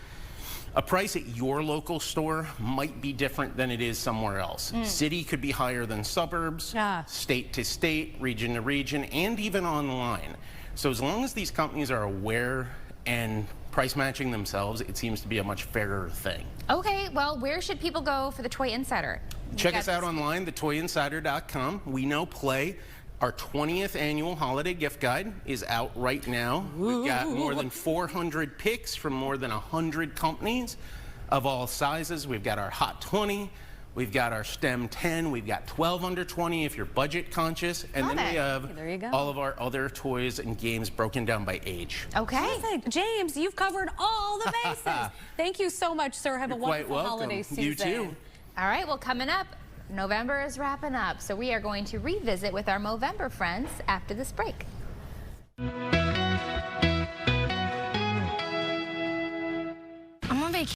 a price at your local store might be different than it is somewhere else. City could be higher than suburbs, state to state, region to region, and even online. So as long as these companies are aware and price matching themselves, it seems to be a much fairer thing. Okay, well, where should people go for the Toy Insider? Check us out online, thetoyinsider.com. We know Play. Our 20th annual holiday gift guide is out right now. We've got more than 400 picks from more than 100 companies. of all sizes. We've got our Hot 20. We've got our STEM 10, we've got 12 under 20 if you're budget conscious, and then we have There you go. all of our other toys and games broken down by age. Okay. Perfect. James, you've covered all the bases. Thank you so much, sir. Have a Quite wonderful welcome. holiday season. You too. All right, well, coming up, November is wrapping up, so we are going to revisit with our Movember friends after this break. I'm on vacation.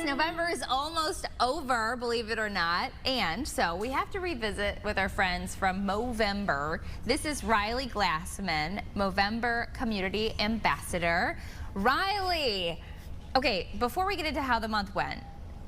November is almost over, believe it or not, and so we have to revisit with our friends from Movember. This is Riley Glassman, Movember Community Ambassador. Riley, okay, before we get into how the month went,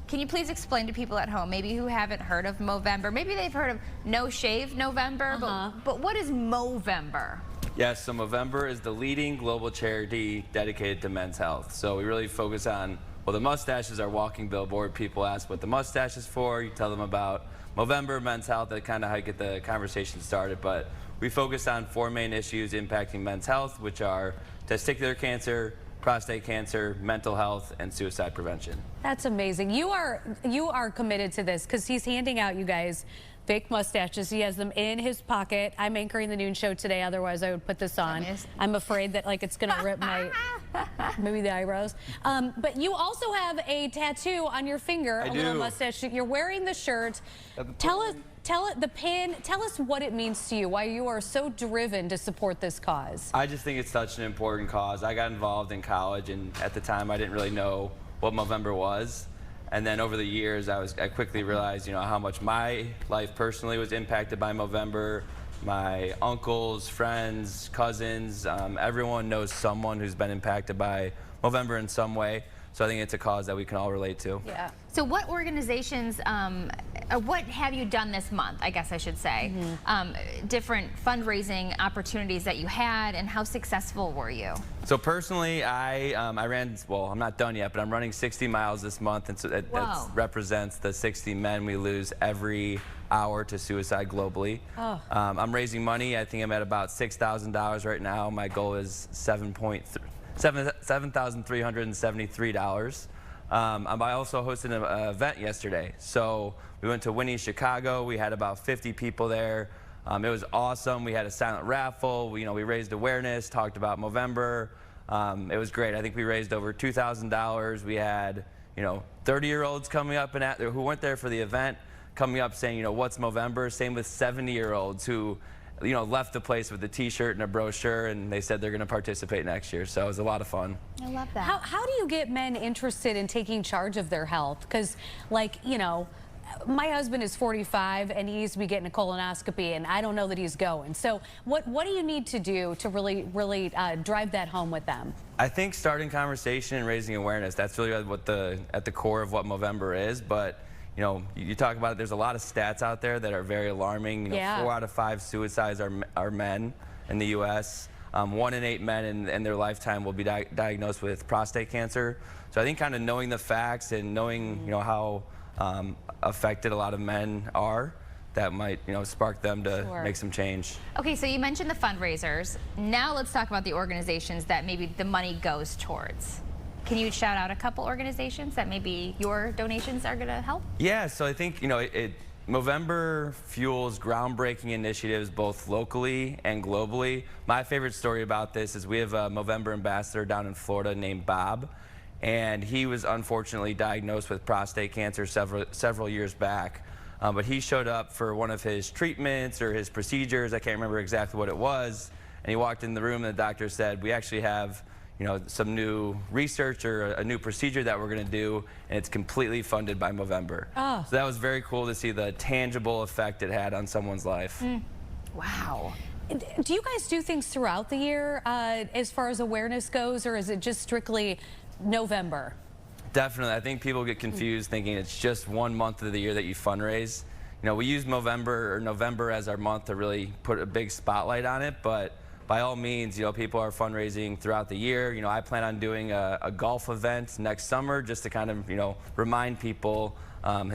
can you please explain to people at home, maybe who haven't heard of Movember, maybe they've heard of No Shave November, but what is Movember? Yes, so Movember is the leading global charity dedicated to men's health. So we really focus on, well, the mustache is our walking billboard. People ask what the mustache is for. You tell them about Movember, men's health. That's kind of how you get the conversation started. But we focus on 4 main issues impacting men's health, which are testicular cancer, prostate cancer, mental health, and suicide prevention. That's amazing. You are committed to this because he's handing out, you guys, fake mustaches. He has them in his pocket. I'm anchoring the noon show today, otherwise I would put this on. I'm afraid that like it's gonna rip my maybe the eyebrows. But you also have a tattoo on your finger, a little mustache. You're wearing the shirt. Tell us what it means to you, why you are so driven to support this cause. I just think it's such an important cause. I got involved in college, and at the time I didn't really know what Movember was. And then over the years, I quickly realized, how much my life personally was impacted by Movember. My uncles, friends, cousins, everyone knows someone who's been impacted by Movember in some way. So I think it's a cause that we can all relate to. Yeah. So what organizations, what have you done this month, I guess I should say? Different fundraising opportunities that you had, and how successful were you? So personally, I ran, well, I'm not done yet, but I'm running 60 miles this month, and so that represents the 60 men we lose every hour to suicide globally. I'm raising money. I think I'm at about $6,000 right now. My goal is $7,373. I also hosted an event yesterday. So we went to Winnie, Chicago. We had about 50 people there. It was awesome. We had a silent raffle. We raised awareness, talked about Movember. It was great. I think we raised over $2,000. We had 30-year-olds coming up who weren't there for the event, coming up saying, what's Movember? Same with 70-year-olds who left the place with a T-shirt and a brochure, and they said they're going to participate next year. So it was a lot of fun. I love that. How do you get men interested in taking charge of their health? Because, like, my husband is 45 and he used to be getting a colonoscopy, and I don't know that he's going. So what do you need to do to really drive that home with them? I think starting conversation and raising awareness, that's really what at the core of what Movember is. But you talk about it, there's a lot of stats out there that are very alarming. 4 out of 5 suicides are men in the U.S. 1 in 8 men in their lifetime will be diagnosed with prostate cancer. So I think kind of knowing the facts and knowing how affected a lot of men are, that might spark them to make some change. Okay, so you mentioned the fundraisers. Now let's talk about the organizations that maybe the money goes towards. Can you shout out a couple organizations that maybe your donations are going to help? Yeah, so I think Movember fuels groundbreaking initiatives both locally and globally. My favorite story about this is we have a Movember ambassador down in Florida named Bob, and he was unfortunately diagnosed with prostate cancer several years back. But he showed up for one of his treatments or his procedures. I can't remember exactly what it was. And he walked in the room and the doctor said, we actually have some new research or a new procedure that we're going to do, and it's completely funded by Movember. Oh. So that was very cool to see the tangible effect it had on someone's life. Wow. Do you guys do things throughout the year as far as awareness goes, or is it just strictly November? Definitely. I think people get confused thinking it's just 1 month of the year that you fundraise. We use November as our month to really put a big spotlight on it, but by all means, people are fundraising throughout the year. I plan on doing a golf event next summer just to kind of, remind people,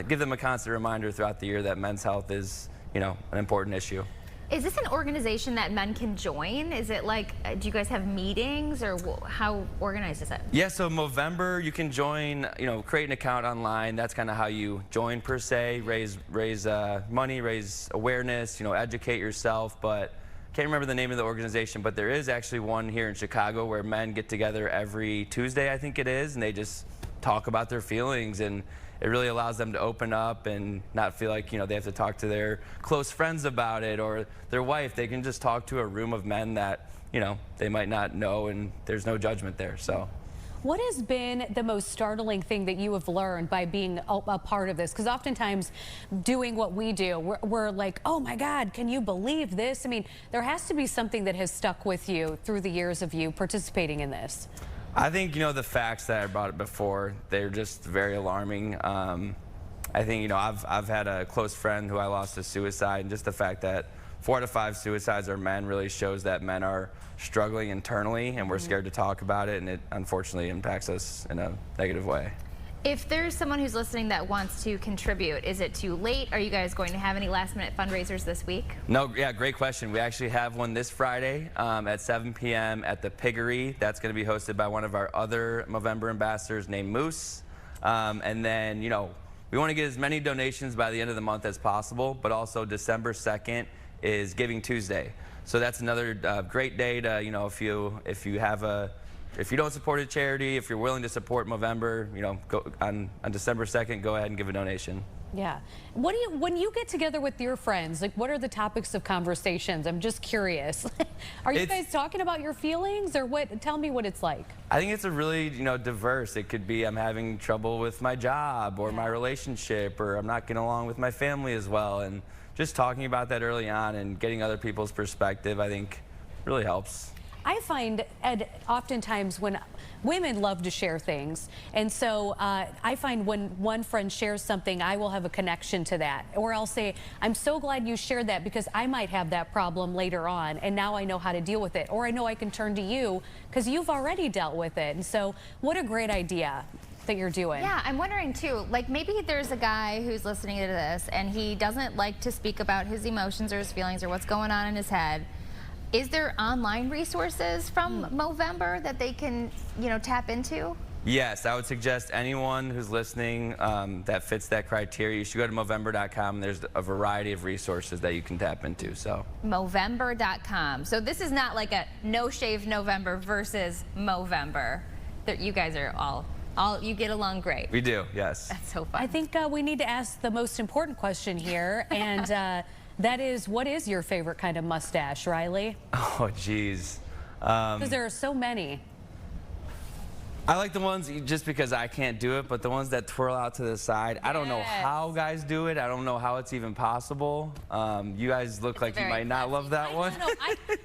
give them a constant reminder throughout the year that men's health is, an important issue. Is this an organization that men can join? Is it like, do you guys have meetings, or how organized is it? Yeah, so Movember, you can join, create an account online. That's kind of how you join per se, raise money, raise awareness, educate yourself. But can't remember the name of the organization, but there is actually one here in Chicago where men get together every Tuesday, I think it is, and they just talk about their feelings, and it really allows them to open up and not feel like they have to talk to their close friends about it or their wife. They can just talk to a room of men that they might not know, and there's no judgment there. So what has been the most startling thing that you have learned by being a part of this? Because oftentimes doing what we do, we're like, oh my God, can you believe this? I mean, there has to be something that has stuck with you through the years of you participating in this. I think, the facts that I brought up before, they're just very alarming. I think, I've had a close friend who I lost to suicide, and just the fact that 4 out of 5 suicides are men really shows that men are struggling internally, and we're scared to talk about it, and it unfortunately impacts us in a negative way. If there's someone who's listening that wants to contribute, is it too late? Are you guys going to have any last-minute fundraisers this week? No, yeah, great question. We actually have one this Friday at 7 p.m. at the Piggery. That's going to be hosted by one of our other Movember ambassadors named Moose. And then, we want to get as many donations by the end of the month as possible, but also December 2nd is Giving Tuesday. So that's another great day to, if you don't support a charity, if you're willing to support Movember, go on December 2nd, go ahead and give a donation. Yeah. When you get together with your friends, like, what are the topics of conversations? I'm just curious. Are you guys talking about your feelings, or what? Tell me what it's like. I think it's a really, diverse. It could be I'm having trouble with my job or my relationship, or I'm not getting along with my family as well. And just talking about that early on and getting other people's perspective, I think really helps. I find oftentimes when women love to share things, and so I find when one friend shares something, I will have a connection to that, or I'll say, I'm so glad you shared that because I might have that problem later on, and now I know how to deal with it, or I know I can turn to you because you've already dealt with it. And so what a great idea that you're doing. Yeah, I'm wondering too, like, maybe there's a guy who's listening to this and he doesn't like to speak about his emotions or his feelings or what's going on in his head. Is there online resources from Movember that they can, tap into? Yes, I would suggest anyone who's listening that fits that criteria, you should go to Movember.com. There's a variety of resources that you can tap into. So Movember.com. So this is not like a No Shave November versus Movember. You guys are all you get along great. We do, yes. That's so fun. I think we need to ask the most important question here, and That is, what is your favorite kind of mustache, Riley? Oh, geez. Because there are so many. I like the ones just because I can't do it, but the ones that twirl out to the side. I don't know Yes. how guys do it. I don't know how it's even possible. You guys look like you might not love that one. No,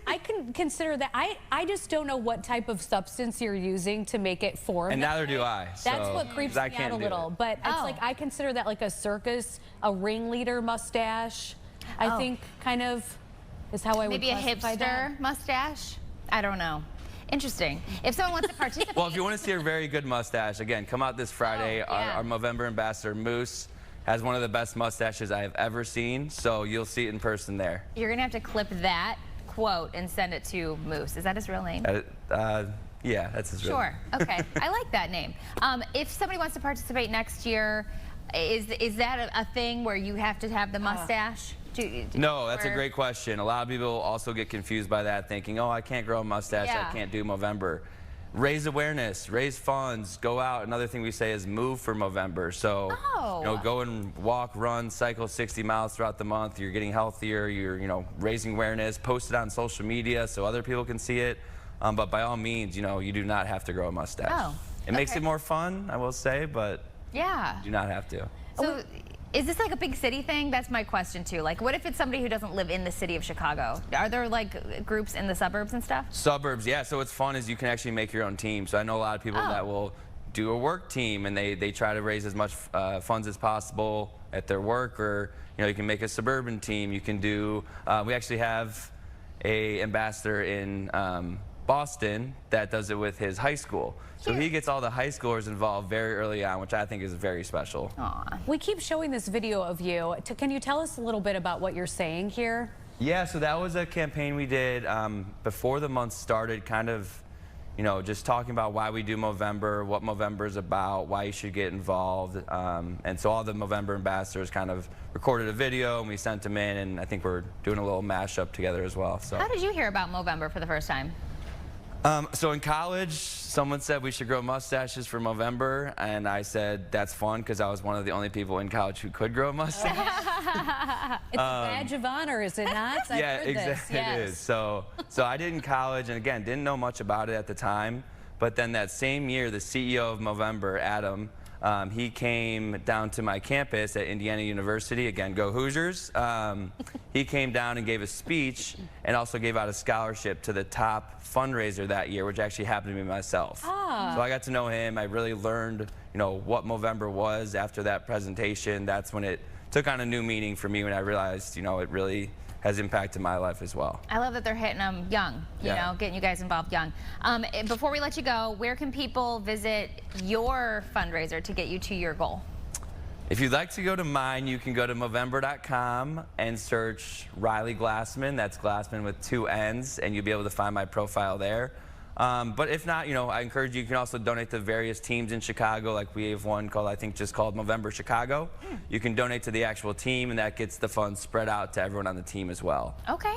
I can consider that. I just don't know what type of substance you're using to make it form. And neither do I. That's so- what creeps 'cause I me can't out a do little. it. But it's like I consider that like a circus, a ringleader mustache. I think kind of is how I would Maybe a classify that. hipster mustache? I don't know. Interesting. If someone wants to participate. Well, if you want to see a very good mustache, again, come out this Friday. Oh, yeah. Our Movember ambassador, Moose, has one of the best mustaches I have ever seen. So you'll see it in person there. You're going to have to clip that quote and send it to Moose. Is that his real name? Yeah, that's his real name. Sure. Okay. I like that name. If somebody wants to participate next year, is that a thing where you have to have the mustache? No, that's a great question. A lot of people also get confused by that, thinking, oh, I can't grow a mustache, Yeah. I can't do Movember. Raise awareness, raise funds, go out. Another thing we say is move for Movember. So, go and walk, run, cycle 60 miles throughout the month. You're getting healthier, you're, raising awareness, post it on social media so other people can see it. But by all means, you do not have to grow a mustache. Oh, it makes it more fun, I will say, but yeah. you do not have to. So is this like a big city thing? That's my question too. Like, what if it's somebody who doesn't live in the city of Chicago? Are there like groups in the suburbs and stuff? Suburbs, yeah. So what's fun is you can actually make your own team. So I know a lot of people that will do a work team and they try to raise as much funds as possible at their work, or you can make a suburban team. You can do. We actually have a ambassador in Boston that does it with his high school. So he gets all the high schoolers involved very early on, which I think is very special. Aww. We keep showing this video of you. Can you tell us a little bit about what you're saying here? Yeah, so that was a campaign we did before the month started, kind of, just talking about why we do Movember, what Movember is about, why you should get involved. And so all the Movember ambassadors kind of recorded a video and we sent them in, and I think we're doing a little mashup together as well. So. How did you hear about Movember for the first time? So in college, someone said we should grow mustaches for Movember, and I said that's fun because I was one of the only people in college who could grow a mustache. It's a badge of honor, is it not? Yeah, exactly. It is. So I did in college, and again, didn't know much about it at the time. But then that same year, the CEO of Movember, Adam, he came down to my campus at Indiana University. Again, go Hoosiers. He came down and gave a speech and also gave out a scholarship to the top fundraiser that year, which actually happened to be myself. So I got to know him. I really learned, what Movember was after that presentation. That's when it took on a new meaning for me, when I realized, it really has impacted my life as well. I love that they're hitting them young, getting you guys involved young. Before we let you go, where can people visit your fundraiser to get you to your goal? If you'd like to go to mine, you can go to Movember.com and search Riley Glassman. That's Glassman with 2 N's, and you'll be able to find my profile there. But if not, I encourage you can also donate to various teams in Chicago. Like we have one called, I think, just called Movember Chicago. You can donate to the actual team, and that gets the funds spread out to everyone on the team as well. Okay.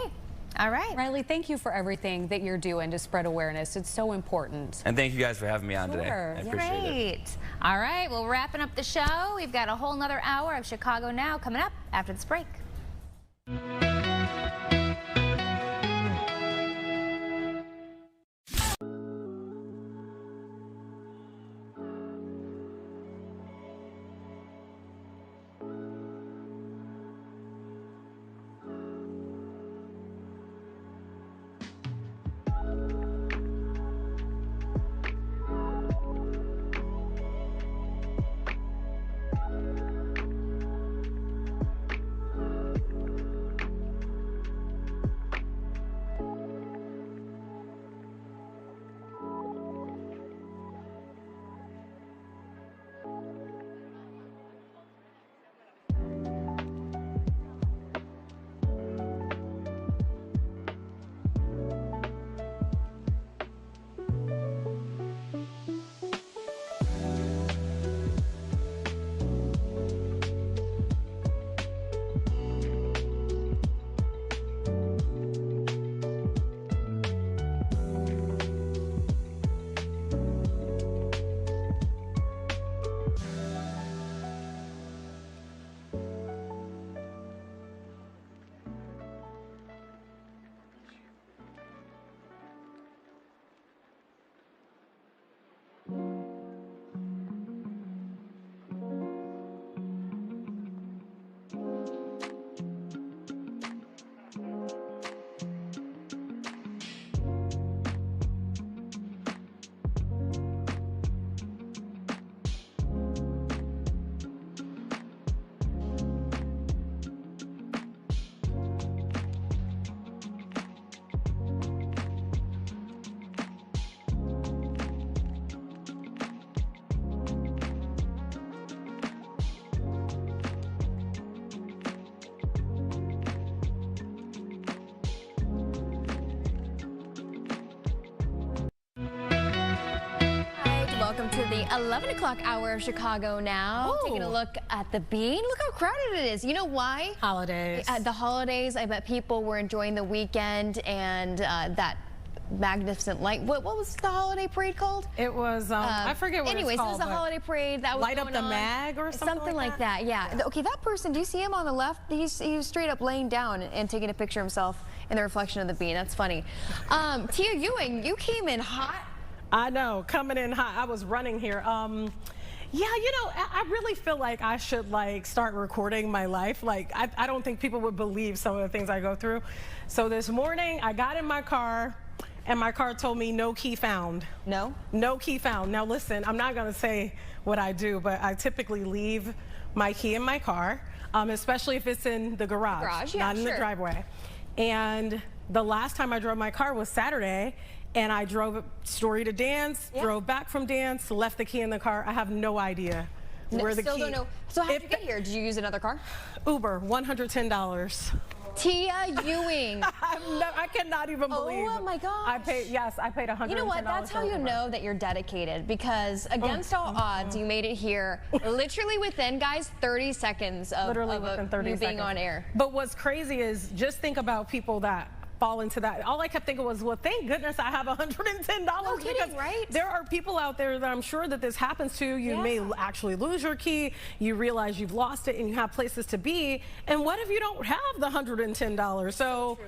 All right. Riley, thank you for everything that you're doing to spread awareness. It's so important. And thank you guys for having me on today. Sure. I appreciate it. Great. All right. Well, wrapping up the show. We've got a whole nother hour of Chicago Now coming up after this break. the 11 o'clock hour of Chicago Now. Ooh. Taking a look at the Bean. Look how crowded it is. You know why? Holidays. At the holidays, I bet people were enjoying the weekend and that magnificent light. What was the holiday parade called? It was, I forget what anyways, it's called. It was a holiday parade that was Light Up going the on. Mag or something like that. Yeah. Okay, that person, do you see him on the left? He's straight up laying down and taking a picture of himself in the reflection of the Bean. That's funny. Tia Ewing, you came in hot. I know, coming in hot. I was running here. Yeah, you know, I really feel like I should start recording my life. I don't think people would believe some of the things I go through. So this morning I got in my car and my car told me no key found. No? No key found. Now listen, I'm not gonna say what I do, but I typically leave my key in my car, especially if it's in the garage, yeah, not in the driveway. And the last time I drove my car was Saturday, and I drove story to dance, drove back from dance, left the key in the car. I have no idea where the Still key. don't know. So how did you get here? Did you use another car? Uber, $110. Tia Ewing. I cannot even believe. Oh my gosh. I paid $110. You know what? That's how you know that you're dedicated, because against all odds, you made it here literally within, guys, 30 seconds of, you being on air. But what's crazy is just think about people that fall into that. All I kept thinking was, well, thank goodness I have $110. No kidding, right? There are people out there that I'm sure that this happens to. You may actually lose your key. You realize you've lost it and you have places to be. And what if you don't have the $110? So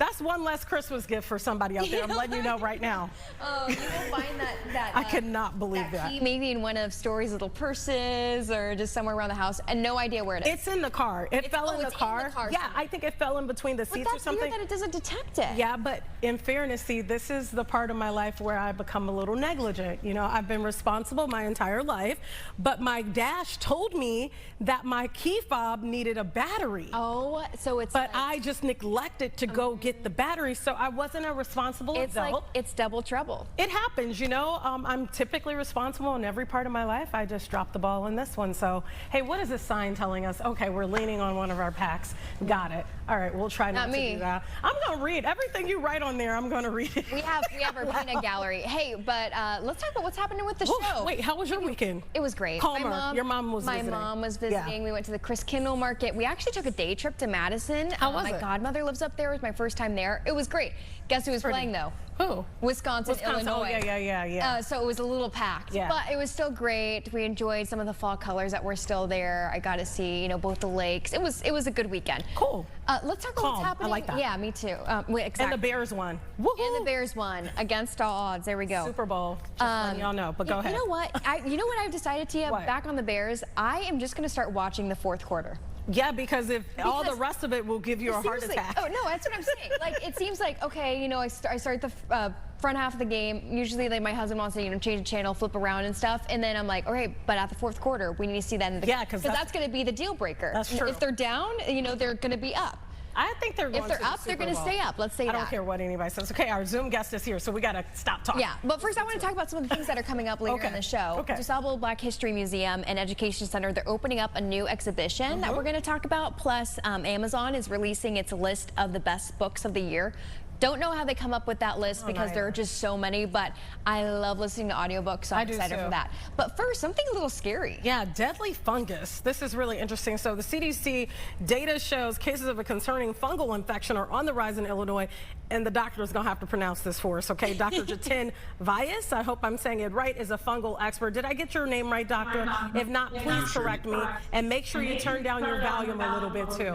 that's one less Christmas gift for somebody out there. I'm letting you know right now. Oh, you will find that I cannot believe that. Key maybe in one of Story's little purses or just somewhere around the house, and no idea where it is. It's in the car. It fell in the car. Yeah, I think it fell in between the seats or something. But that's weird that it doesn't detect it. Yeah, but in fairness, see, this is the part of my life where I become a little negligent. You know, I've been responsible my entire life, but my dash told me that my key fob needed a battery. Oh, so it's. But I just neglected to go get the battery, so I wasn't a responsible adult. It's double trouble. It happens, you know. I'm typically responsible in every part of my life. I just dropped the ball in this one. So, hey, what is this sign telling us? Okay, we're leaning on one of our packs. Got it. All right, we'll try not to do that. I'm gonna read everything you write on there. I'm gonna read it. We have our peanut gallery. Hey, but let's talk about what's happening with the show. Wait, how was your weekend? It was great. Calmer. Your mom was visiting. My mom was visiting. We went to the Chris Kindle Market. We actually took a day trip to Madison. How was it? My godmother lives up there. It was my first time there. It was great. Guess who was playing though? Who? Wisconsin, Illinois. Oh, yeah. So it was a little packed, but it was still great. We enjoyed some of the fall colors that were still there. I got to see, you know, both the lakes. It was a good weekend. Cool. Let's talk about what's happening. I like that. Yeah, me too. Exactly. And the Bears won. And the Bears won against all odds. There we go. Super Bowl. Just letting y'all know. But go ahead. You know what? You know what I've decided, Tia? Back on the Bears, I am just going to start watching the fourth quarter. Yeah, because all the rest of it will give you a heart attack. Oh, no, that's what I'm saying. Like, it seems like, okay, you know, I start the front half of the game. Usually, like, my husband wants to, you know, change the channel, flip around and stuff. And then I'm like, all right, but at the fourth quarter, we need to see that in the because that's going to be the deal breaker. That's true. If they're down, you know, they're going to be up. I think they're going If they're up, they're going to stay up. Let's say that. I don't care what anybody says. Okay, our Zoom guest is here, so we got to stop talking. Yeah, but first I want to talk about some of the things that are coming up later in the show. DuSable Black History Museum and Education Center, they're opening up a new exhibition that we're going to talk about. Plus, Amazon is releasing its list of the best books of the year. Don't know how they come up with that list because there are just so many, but I love listening to audiobooks, so I'm excited for that. But first, something a little scary. Yeah, deadly fungus. This is really interesting. So the CDC data shows cases of a concerning fungal infection are on the rise in Illinois, and the doctor is going to have to pronounce this for us, okay? Dr. Jatin Vyas, I hope I'm saying it right, is a fungal expert. Did I get your name right, doctor? If not, please correct me, and make sure you turn down your volume a little bit too,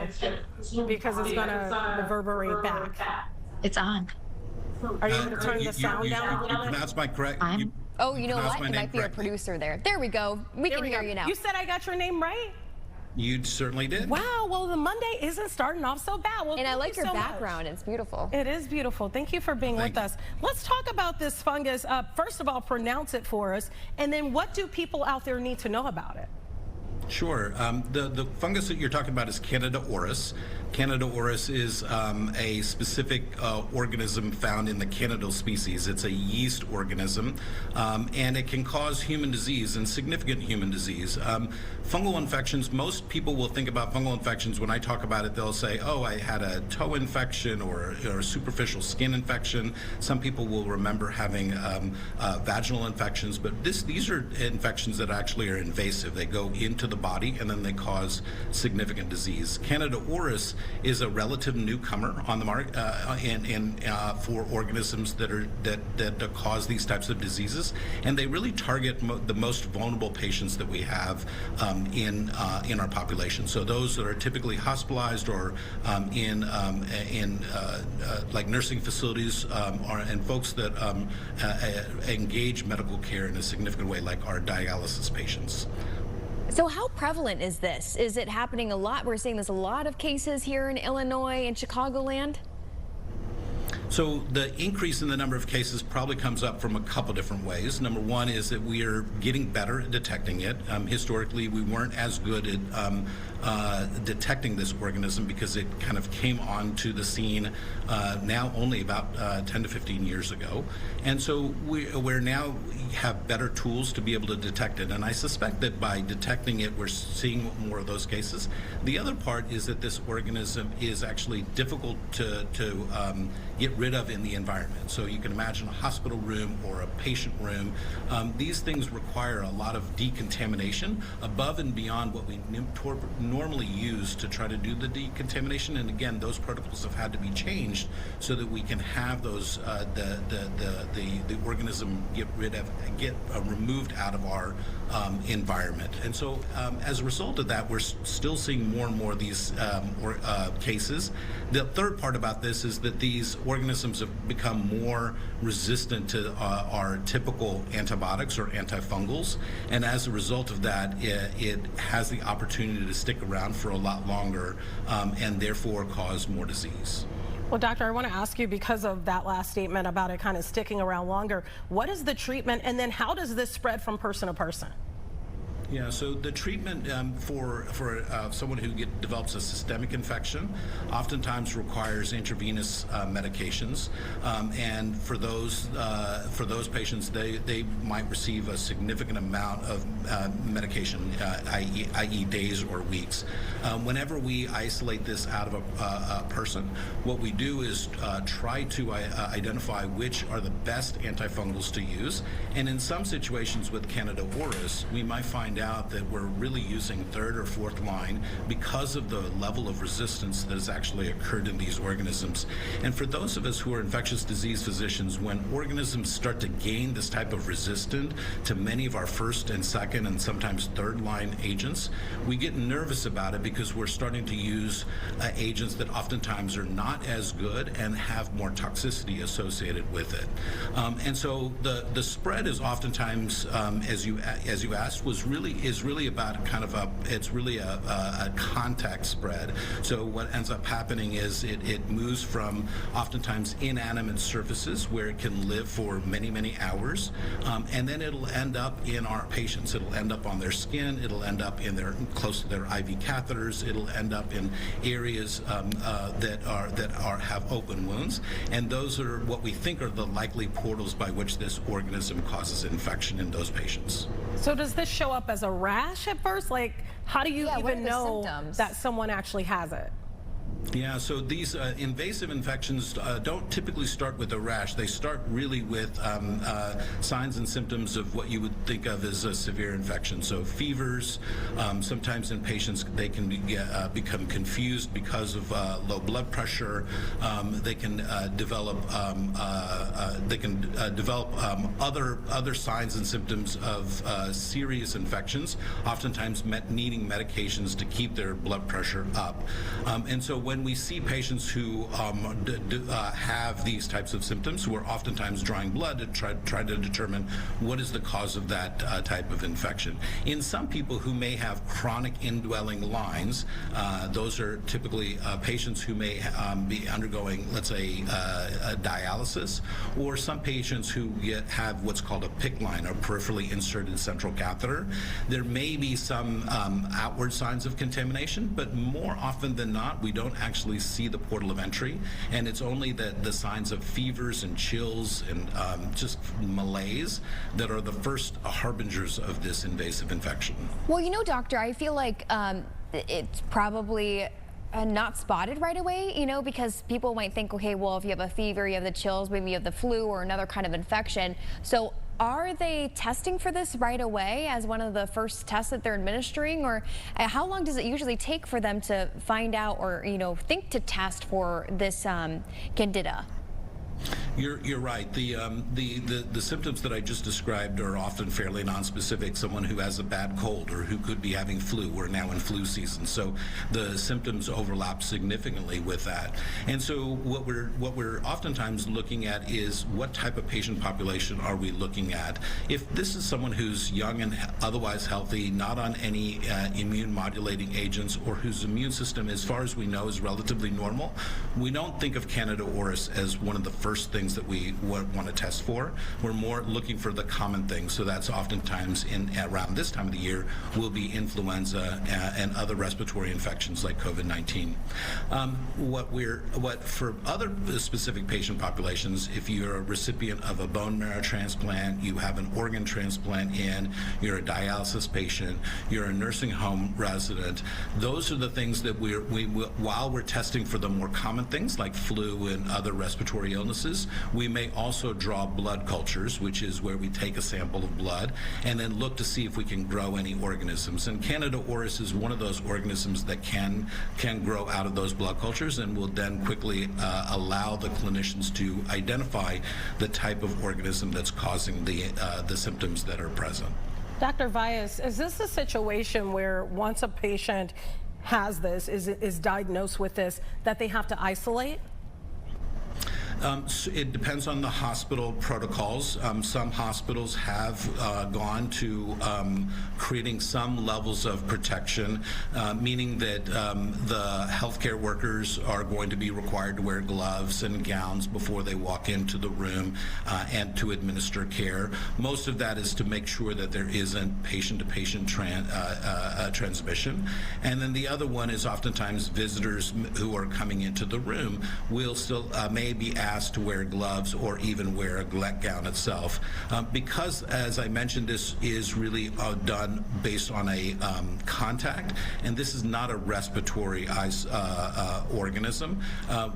because it's going to reverberate back. It's on. Are you going to turn the sound down a little bit? Pronounce my correct. Oh, you know what? It might be our producer there. There we go. We can hear you now. You said I got your name right? You certainly did. Wow, well, the Monday isn't starting off so bad. Well, and I like your background. It's beautiful. It is beautiful. Thank you for being with us. Let's talk about this fungus. First of all, pronounce it for us. And then what do people out there need to know about it? Sure. The fungus that you're talking about is Candida auris. Candida auris is a specific organism found in the Candida species. It's a yeast organism, and it can cause human disease and significant human disease. Fungal infections, most people will think about fungal infections. When I talk about it, they'll say, oh, I had a toe infection or a superficial skin infection. Some people will remember having vaginal infections, but these are infections that actually are invasive. They go into the body and then they cause significant disease. Candida auris is a relative newcomer on the market for organisms that cause these types of diseases, and they really target the most vulnerable patients that we have in our population. So those that are typically hospitalized or in like nursing facilities, and folks that engage medical care in a significant way, like our dialysis patients. So how prevalent is this? Is it happening a lot? We're seeing there's a lot of cases here in Illinois and Chicagoland. So the increase in the number of cases probably comes up from a couple different ways. Number one is that we are getting better at detecting it. Historically, we weren't as good at detecting this organism because it kind of came onto the scene now only about 10 to 15 years ago. And so we're now have better tools to be able to detect it. And I suspect that by detecting it, we're seeing more of those cases. The other part is that this organism is actually difficult to get rid of in the environment. So you can imagine a hospital room or a patient room. These things require a lot of decontamination above and beyond what we normally use to try to do the decontamination. And again, those protocols have had to be changed so that we can have those the organism get removed out of our environment. And so as a result of that, we're still seeing more and more of these cases. The third part about this is that these organisms have become more resistant to our typical antibiotics or antifungals, and as a result of that, it has the opportunity to stick around for a lot longer and therefore cause more disease. Well, doctor, I want to ask you, because of that last statement about it kind of sticking around longer, what is the treatment, and then how does this spread from person to person? Yeah, so the treatment for someone who develops a systemic infection oftentimes requires intravenous medications, and for those patients, they might receive a significant amount of medication, i.e. days or weeks. Whenever we isolate this out of a person, what we do is try to identify which are the best antifungals to use, and in some situations with Candida auris, we might find out that we're really using third or fourth line because of the level of resistance that has actually occurred in these organisms. And for those of us who are infectious disease physicians, when organisms start to gain this type of resistance to many of our first and second and sometimes third line agents, we get nervous about it because we're starting to use agents that oftentimes are not as good and have more toxicity associated with it. And so the spread is oftentimes, as you asked, is really about kind of a contact spread. So what ends up happening is it moves from oftentimes inanimate surfaces where it can live for many, many hours, and then it'll end up in our patients. It'll end up on their skin. It'll end up in close to their IV catheters. It'll end up in areas that have open wounds, and those are what we think are the likely portals by which this organism causes infection in those patients. So does this show up as a rash at first? Like, how do you even know that someone actually has it? Yeah, so these invasive infections don't typically start with a rash. They start really with signs and symptoms of what you would think of as a severe infection. So fevers, sometimes in patients they can become confused because of low blood pressure. They can develop other signs and symptoms of serious infections, oftentimes needing medications to keep their blood pressure up. And so when we see patients who have these types of symptoms, we're oftentimes drawing blood to try to determine what is the cause of that type of infection. In some people who may have chronic indwelling lines, those are typically patients who may be undergoing, let's say, dialysis, or some patients who have what's called a PICC line, or peripherally inserted central catheter. There may be some outward signs of contamination, but more often than not, we don't actually see the portal of entry, and it's only the signs of fevers and chills and just malaise that are the first harbingers of this invasive infection. Well, you know, doctor, I feel like it's probably not spotted right away, you know, because people might think, okay, well, if you have a fever, you have the chills, maybe you have the flu or another kind of infection. So are they testing for this right away as one of the first tests that they're administering, or how long does it usually take for them to find out or, you know, think to test for this candida? You're right. The symptoms that I just described are often fairly nonspecific. Someone who has a bad cold or who could be having flu. We're now in flu season, so the symptoms overlap significantly with that. And so what we're oftentimes looking at is what type of patient population are we looking at? If this is someone who's young and otherwise healthy, not on any immune modulating agents, or whose immune system, as far as we know, is relatively normal, we don't think of Candida auris as one of the first things that we want to test for. We're more looking for the common things. So that's oftentimes around this time of the year will be influenza and other respiratory infections like COVID-19. What for other specific patient populations, if you're a recipient of a bone marrow transplant, you have an organ transplant in, you're a dialysis patient, you're a nursing home resident, those are the things that while we're testing for the more common things like flu and other respiratory illnesses, we may also draw blood cultures, which is where we take a sample of blood and then look to see if we can grow any organisms. And Candida auris is one of those organisms that can grow out of those blood cultures, and will then quickly allow the clinicians to identify the type of organism that's causing the symptoms that are present. Dr. Valles, is this a situation where once a patient has this, is diagnosed with this, that they have to isolate? So it depends on the hospital protocols. Some hospitals have gone to creating some levels of protection, meaning that the healthcare workers are going to be required to wear gloves and gowns before they walk into the room and to administer care. Most of that is to make sure that there isn't patient-to-patient transmission. And then the other one is oftentimes visitors who are coming into the room will still may be asked to wear gloves or even wear a gown itself. Because, as I mentioned, this is really done based on a contact, and this is not a respiratory organism.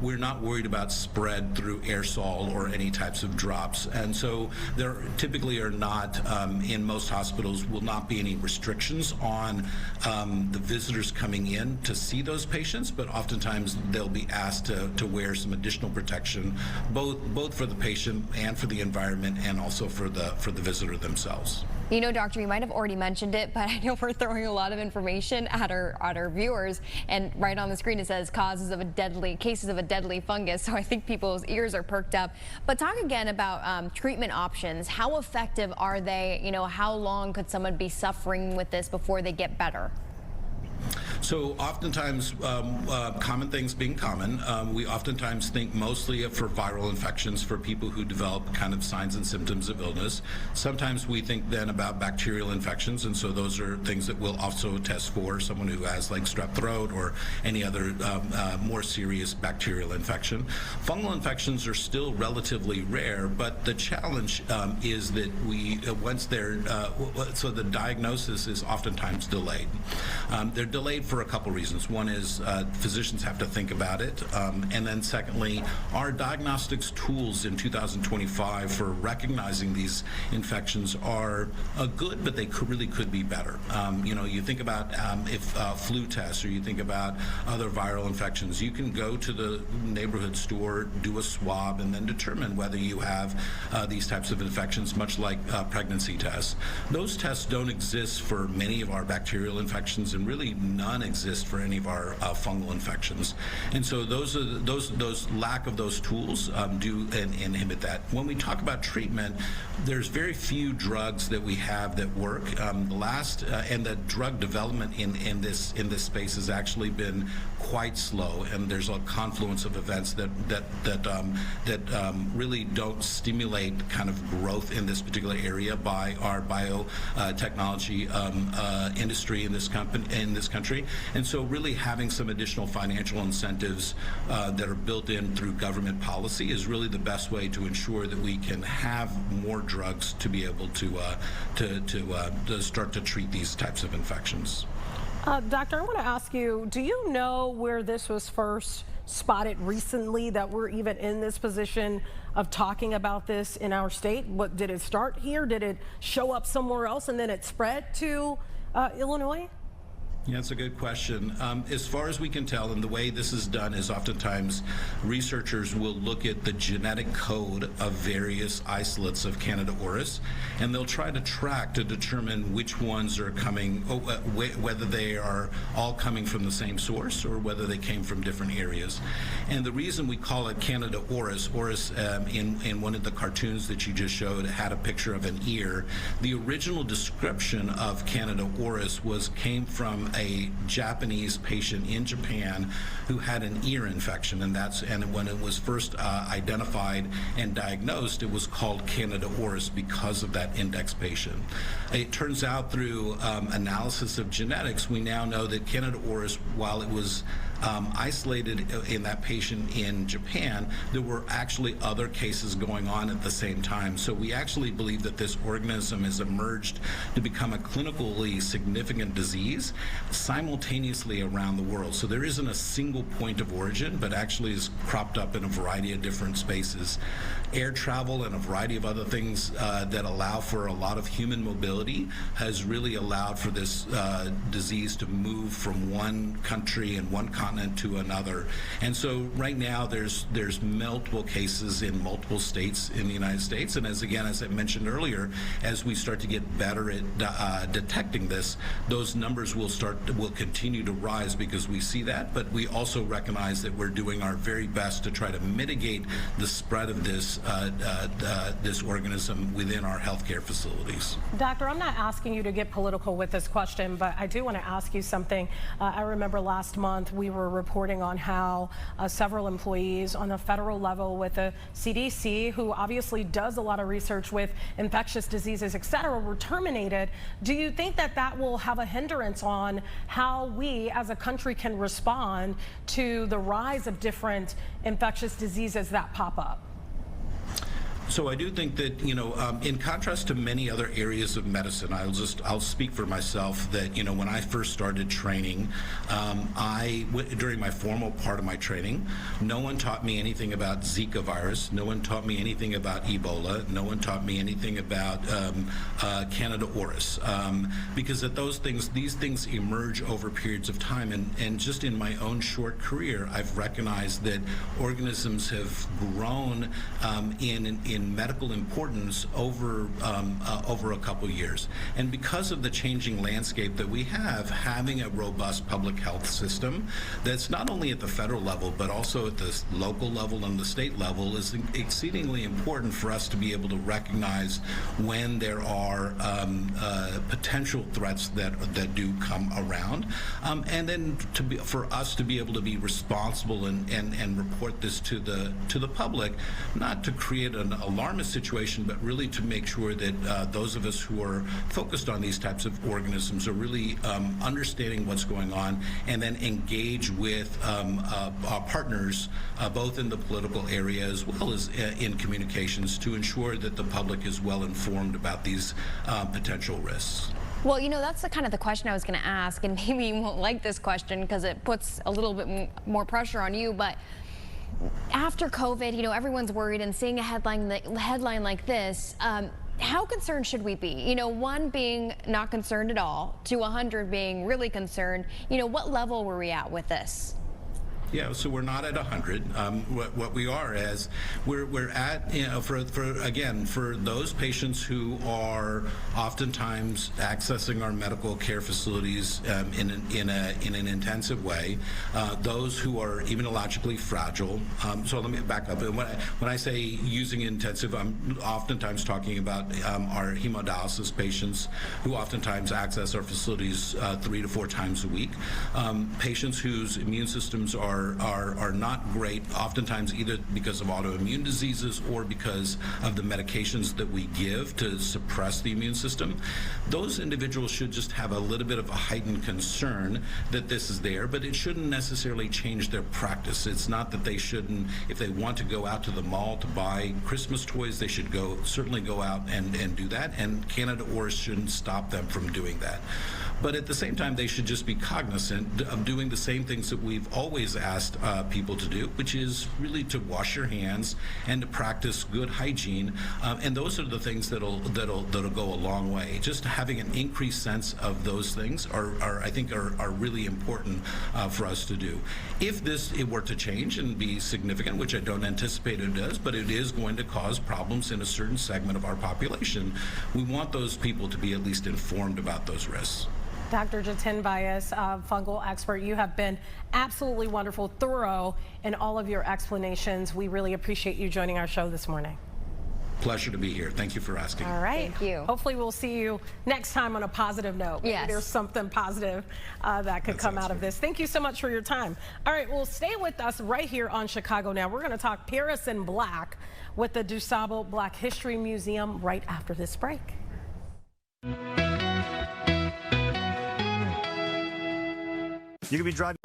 We're not worried about spread through aerosol or any types of drops. And so there typically are not, in most hospitals, will not be any restrictions on the visitors coming in to see those patients, but oftentimes they'll be asked to wear some additional protection, both for the patient and for the environment, and also for the visitor themselves. You know, doctor, you might have already mentioned it, but I know we're throwing a lot of information at our viewers, and right on the screen it says cases of a deadly fungus. So I think people's ears are perked up. But talk again about treatment options. How effective are they? You know, how long could someone be suffering with this before they get better? So oftentimes, common things being common, we oftentimes think mostly for viral infections for people who develop kind of signs and symptoms of illness. Sometimes we think then about bacterial infections, and so those are things that we'll also test for someone who has like strep throat or any other more serious bacterial infection. Fungal infections are still relatively rare, but the challenge is that once they're, so the diagnosis is oftentimes delayed. They're delayed for a couple reasons. One is physicians have to think about it, and then secondly, our diagnostics tools in 2025 for recognizing these infections are good, but they really could be better. You know, you think about if flu tests, or you think about other viral infections, you can go to the neighborhood store, do a swab, and then determine whether you have these types of infections, much like pregnancy tests. Those tests don't exist for many of our bacterial infections, and really none exist for any of our fungal infections. And so those lack of those tools do inhibit that. When we talk about treatment, there's very few drugs that we have that work. And the drug development in this space has actually been quite slow, and there's a confluence of events that really don't stimulate kind of growth in this particular area by our biotechnology industry in this country. And so really having some additional financial incentives that are built in through government policy is really the best way to ensure that we can have more drugs to be able to start to treat these types of infections. Doctor, I want to ask you, do you know where this was first spotted recently, that we're even in this position of talking about this in our state? What, did it start here? Did it show up somewhere else and then it spread to Illinois? Yeah, that's a good question. As far as we can tell, and the way this is done is oftentimes researchers will look at the genetic code of various isolates of Candida auris, and they'll try to track to determine which ones are coming, whether they are all coming from the same source or whether they came from different areas. And the reason we call it Candida auris, in one of the cartoons that you just showed had a picture of an ear. The original description of Candida auris came from a Japanese patient in Japan who had an ear infection, and when it was first identified and diagnosed, it was called Candida auris because of that index patient. It turns out through analysis of genetics, we now know that Candida auris, while it was isolated in that patient in Japan, there were actually other cases going on at the same time. So we actually believe that this organism has emerged to become a clinically significant disease simultaneously around the world. So there isn't a single point of origin, but actually is cropped up in a variety of different spaces. Air travel and a variety of other things that allow for a lot of human mobility has really allowed for this disease to move from one country and one continent to another. And so right now there's multiple cases in multiple states in the United States. And as I mentioned earlier, as we start to get better at detecting this, those numbers will continue to rise because we see that. But we also recognize that we're doing our very best to try to mitigate the spread of this organism within our healthcare facilities. Doctor, I'm not asking you to get political with this question, but I do want to ask you something. I remember last month we were reporting on how several employees on a federal level with the CDC, who obviously does a lot of research with infectious diseases, et cetera, were terminated. Do you think that that will have a hindrance on how we as a country can respond to the rise of different infectious diseases that pop up? So I do think that, in contrast to many other areas of medicine, I'll speak for myself that, when I first started training, during my formal part of my training, no one taught me anything about Zika virus. No one taught me anything about Ebola. No one taught me anything about Candida auris. Because these things emerge over periods of time. And just in my own short career, I've recognized that organisms have grown in medical importance over a couple years. And because of the changing landscape that we have, having a robust public health system that's not only at the federal level but also at the local level and the state level is exceedingly important for us to be able to recognize when there are potential threats that do come around, and then for us to be able to be responsible and report this to the public, not to create an alarmist situation, but really to make sure that those of us who are focused on these types of organisms are really understanding what's going on and then engage with our partners, both in the political area as well as in communications, to ensure that the public is well informed about these potential risks. Well, that's the kind of the question I was going to ask, and maybe you won't like this question because it puts a little bit more pressure on you, but after COVID, everyone's worried, and seeing a headline like this, how concerned should we be? 1 being not concerned at all, to 100 being really concerned. What level were we at with this? Yeah, so we're not at 100. What we are is we're at, for those patients who are oftentimes accessing our medical care facilities in an intensive way, those who are immunologically fragile. So let me back up. When I say using intensive, I'm oftentimes talking about our hemodialysis patients who oftentimes access our facilities 3 to 4 times a week. Patients whose immune systems are are not great, oftentimes either because of autoimmune diseases or because of the medications that we give to suppress the immune system, those individuals should just have a little bit of a heightened concern that this is there, but it shouldn't necessarily change their practice. It's not that they shouldn't, if they want to go out to the mall to buy Christmas toys, they should certainly go out and do that, and Canada Ores shouldn't stop them from doing that. But at the same time, they should just be cognizant of doing the same things that we've always asked people to do, which is really to wash your hands and to practice good hygiene. And those are the things that'll go a long way. Just having an increased sense of those things I think are really important for us to do. If it were to change and be significant, which I don't anticipate it does, but it is going to cause problems in a certain segment of our population, we want those people to be at least informed about those risks. Dr. Jiten Vyas, fungal expert, you have been absolutely wonderful, thorough in all of your explanations. We really appreciate you joining our show this morning. Pleasure to be here. Thank you for asking. All right. Thank you. Hopefully we'll see you next time on a positive note. Maybe yes. There's something positive that could come out of this. Thank you so much for your time. All right, well, stay with us right here on Chicago Now. We're going to talk Paris in Black with the DuSable Black History Museum right after this break. You could be driving.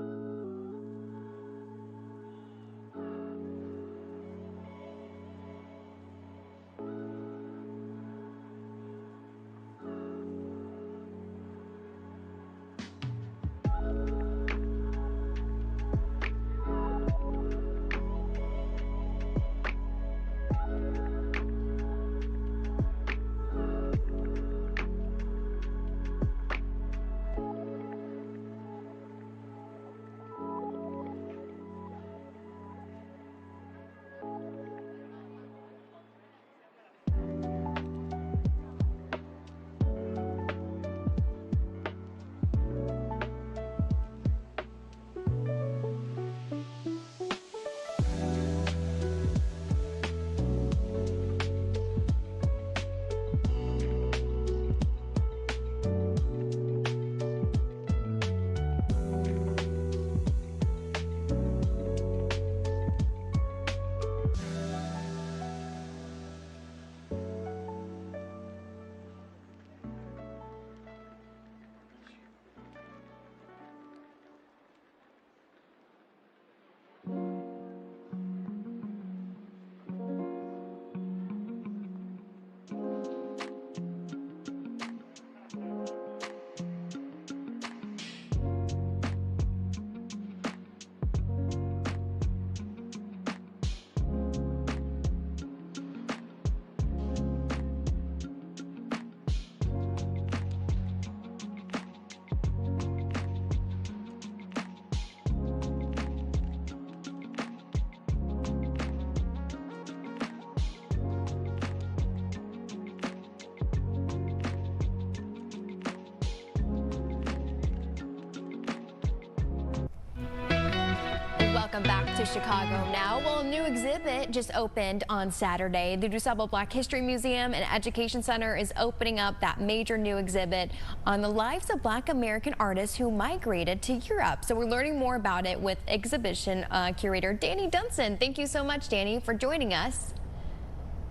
Welcome back to Chicago Now. Well, a new exhibit just opened on Saturday. The DuSable Black History Museum and Education Center is opening up that major new exhibit on the lives of Black American artists who migrated to Europe. So we're learning more about it with exhibition curator Danny Dunson. Thank you so much, Danny, for joining us.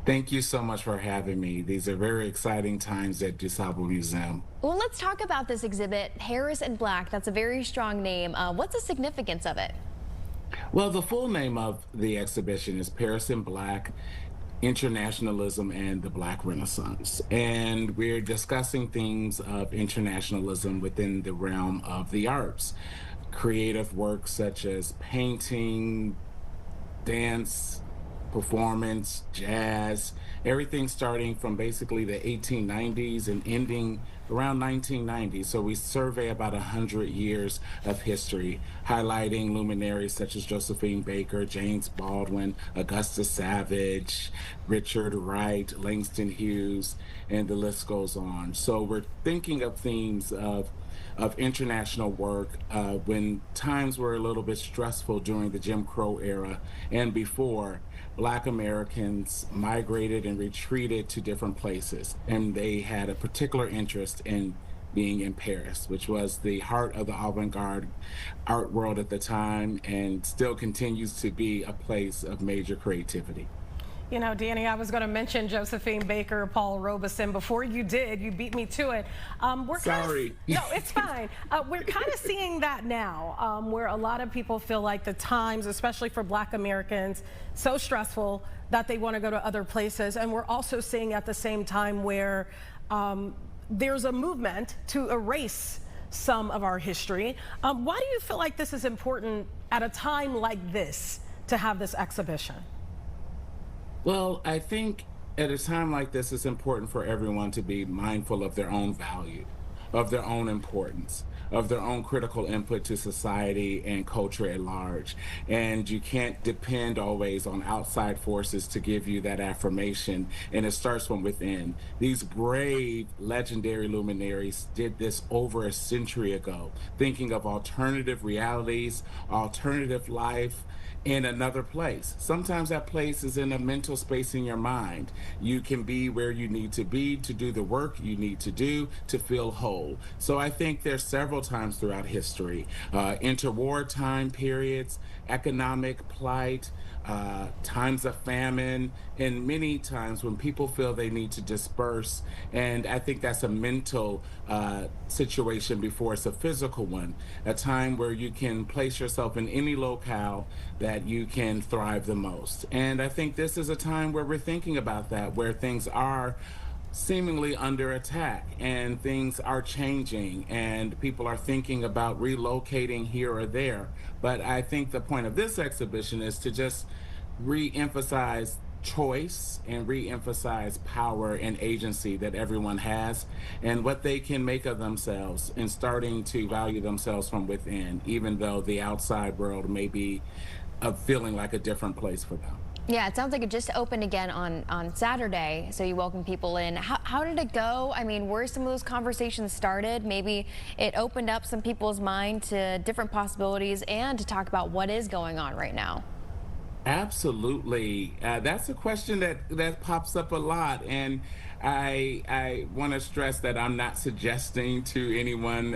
Thank you so much for having me. These are very exciting times at DuSable Museum. Well, let's talk about this exhibit, Paris in Black. That's a very strong name. What's the significance of it? Well, the full name of the exhibition is Paris in Black, Internationalism and the Black Renaissance. And we're discussing themes of internationalism within the realm of the arts. Creative works such as painting, dance, performance, jazz, everything starting from basically the 1890s and ending around 1990. So we survey about 100 years of history, highlighting luminaries such as Josephine Baker, James Baldwin, Augusta Savage, Richard Wright, Langston Hughes, and the list goes on. So we're thinking of themes of international work when times were a little bit stressful during the Jim Crow era and before. Black Americans migrated and retreated to different places, and they had a particular interest in being in Paris, which was the heart of the avant-garde art world at the time and still continues to be a place of major creativity. You know, Danny, I was going to mention Josephine Baker, Paul Robeson. Before you did, you beat me to it. Sorry. No, it's fine. We're kind of seeing that now, where a lot of people feel like the times, especially for Black Americans, so stressful that they want to go to other places. And we're also seeing at the same time where there's a movement to erase some of our history. Why do you feel like this is important at a time like this to have this exhibition? Well, I think at a time like this, it's important for everyone to be mindful of their own value, of their own importance, of their own critical input to society and culture at large. And you can't depend always on outside forces to give you that affirmation, and it starts from within. These brave, legendary luminaries did this over a century ago, thinking of alternative realities, alternative life, in another place. Sometimes that place is in a mental space in your mind. You can be where you need to be to do the work you need to do to feel whole. So I think there's several times throughout history, interwar time periods, economic plight, times of famine, and many times when people feel they need to disperse. And I think that's a mental situation before it's a physical one, a time where you can place yourself in any locale that you can thrive the most. And I think this is a time where we're thinking about that, where things are seemingly under attack and things are changing and people are thinking about relocating here or there. But I think the point of this exhibition is to just re-emphasize choice and re-emphasize power and agency that everyone has and what they can make of themselves and starting to value themselves from within, even though the outside world may be feeling like a different place for them. Yeah, it sounds like it just opened again on Saturday, so you welcome people in. How did it go? I mean, where some of those conversations started? Maybe it opened up some people's mind to different possibilities and to talk about what is going on right now. Absolutely. That's a question that pops up a lot, and I want to stress that I'm not suggesting to anyone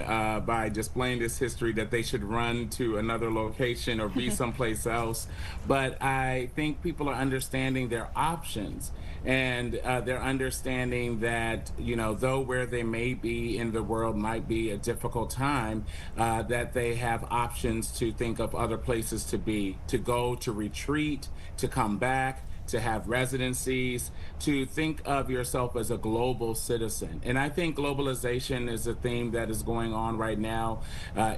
by displaying this history that they should run to another location or be someplace else, but I think people are understanding their options, and they're understanding that, you know, though where they may be in the world might be a difficult time, that they have options to think of other places to be, to go, to retreat, to come back, to have residencies, to think of yourself as a global citizen. And I think globalization is a theme that is going on right now,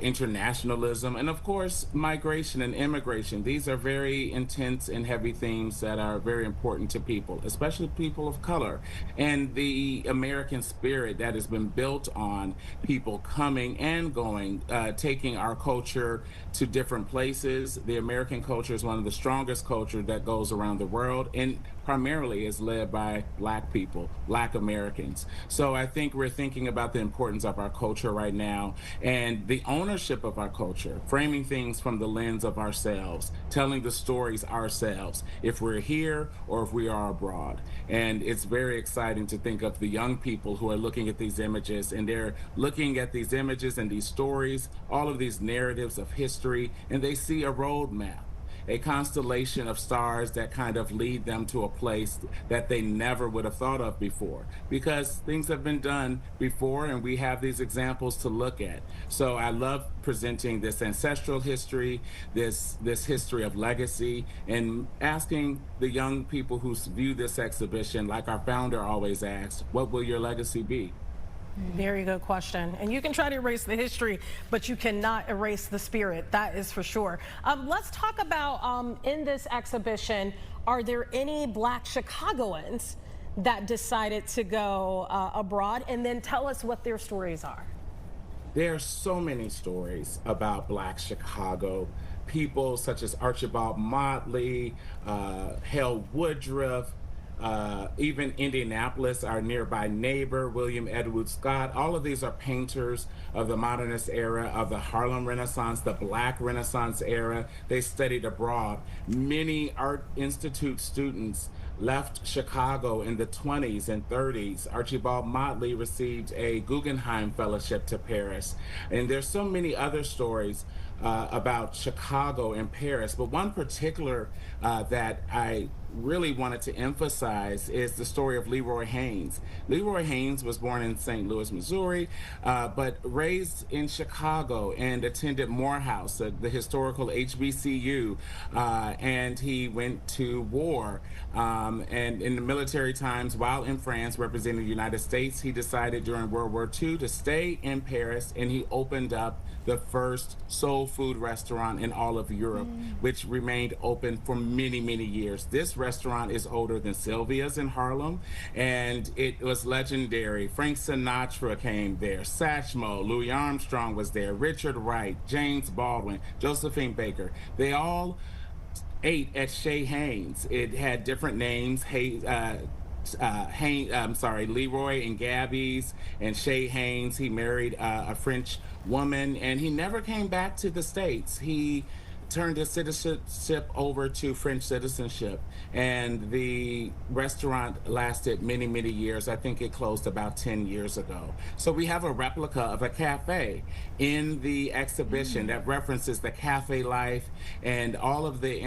internationalism, and of course, migration and immigration. These are very intense and heavy themes that are very important to people, especially people of color. And the American spirit that has been built on people coming and going, taking our culture to different places. The American culture is one of the strongest cultures that goes around the world, and primarily is led by Black people, Black Americans. So I think we're thinking about the importance of our culture right now and the ownership of our culture, framing things from the lens of ourselves, telling the stories ourselves, if we're here or if we are abroad. And it's very exciting to think of the young people who are looking at these images, and they're looking at these images and these stories, all of these narratives of history, and they see a roadmap, a constellation of stars that kind of lead them to a place that they never would have thought of before, because things have been done before and we have these examples to look at. So I love presenting this ancestral history, this history of legacy, and asking the young people who view this exhibition, like our founder always asks, what will your legacy be? Very good question. And you can try to erase the history, but you cannot erase the spirit. That is for sure. Let's talk about, in this exhibition, are there any Black Chicagoans that decided to go abroad? And then tell us what their stories are. There are so many stories about Black Chicago. People such as Archibald Motley, Hale Woodruff, even Indianapolis, our nearby neighbor, William Edward Scott. All of these are painters of the modernist era, of the Harlem Renaissance, the Black Renaissance era. They studied abroad. Many Art Institute students left Chicago in the 20s and 30s. Archibald Motley received a Guggenheim Fellowship to Paris. And there's so many other stories about Chicago and Paris, but one particular that I really wanted to emphasize is the story of Leroy Haynes. Leroy Haynes was born in St. Louis, Missouri, but raised in Chicago and attended Morehouse, the historical HBCU, and he went to war. And in the military times, while in France representing the United States, he decided during World War II to stay in Paris, and he opened up the first soul food restaurant in all of Europe, which remained open for many, many years. This restaurant is older than Sylvia's in Harlem, and it was legendary. Frank Sinatra came there, Satchmo, Louis Armstrong was there, Richard Wright, James Baldwin, Josephine Baker. They all ate at Chez Haynes. It had different names, Leroy and Gabby's and Chez Haynes. He married a French woman, and he never came back to the States. He turned his citizenship over to French citizenship, and the restaurant lasted many, many years. I think it closed about 10 years ago. So we have a replica of a cafe in the exhibition that references the cafe life and all of the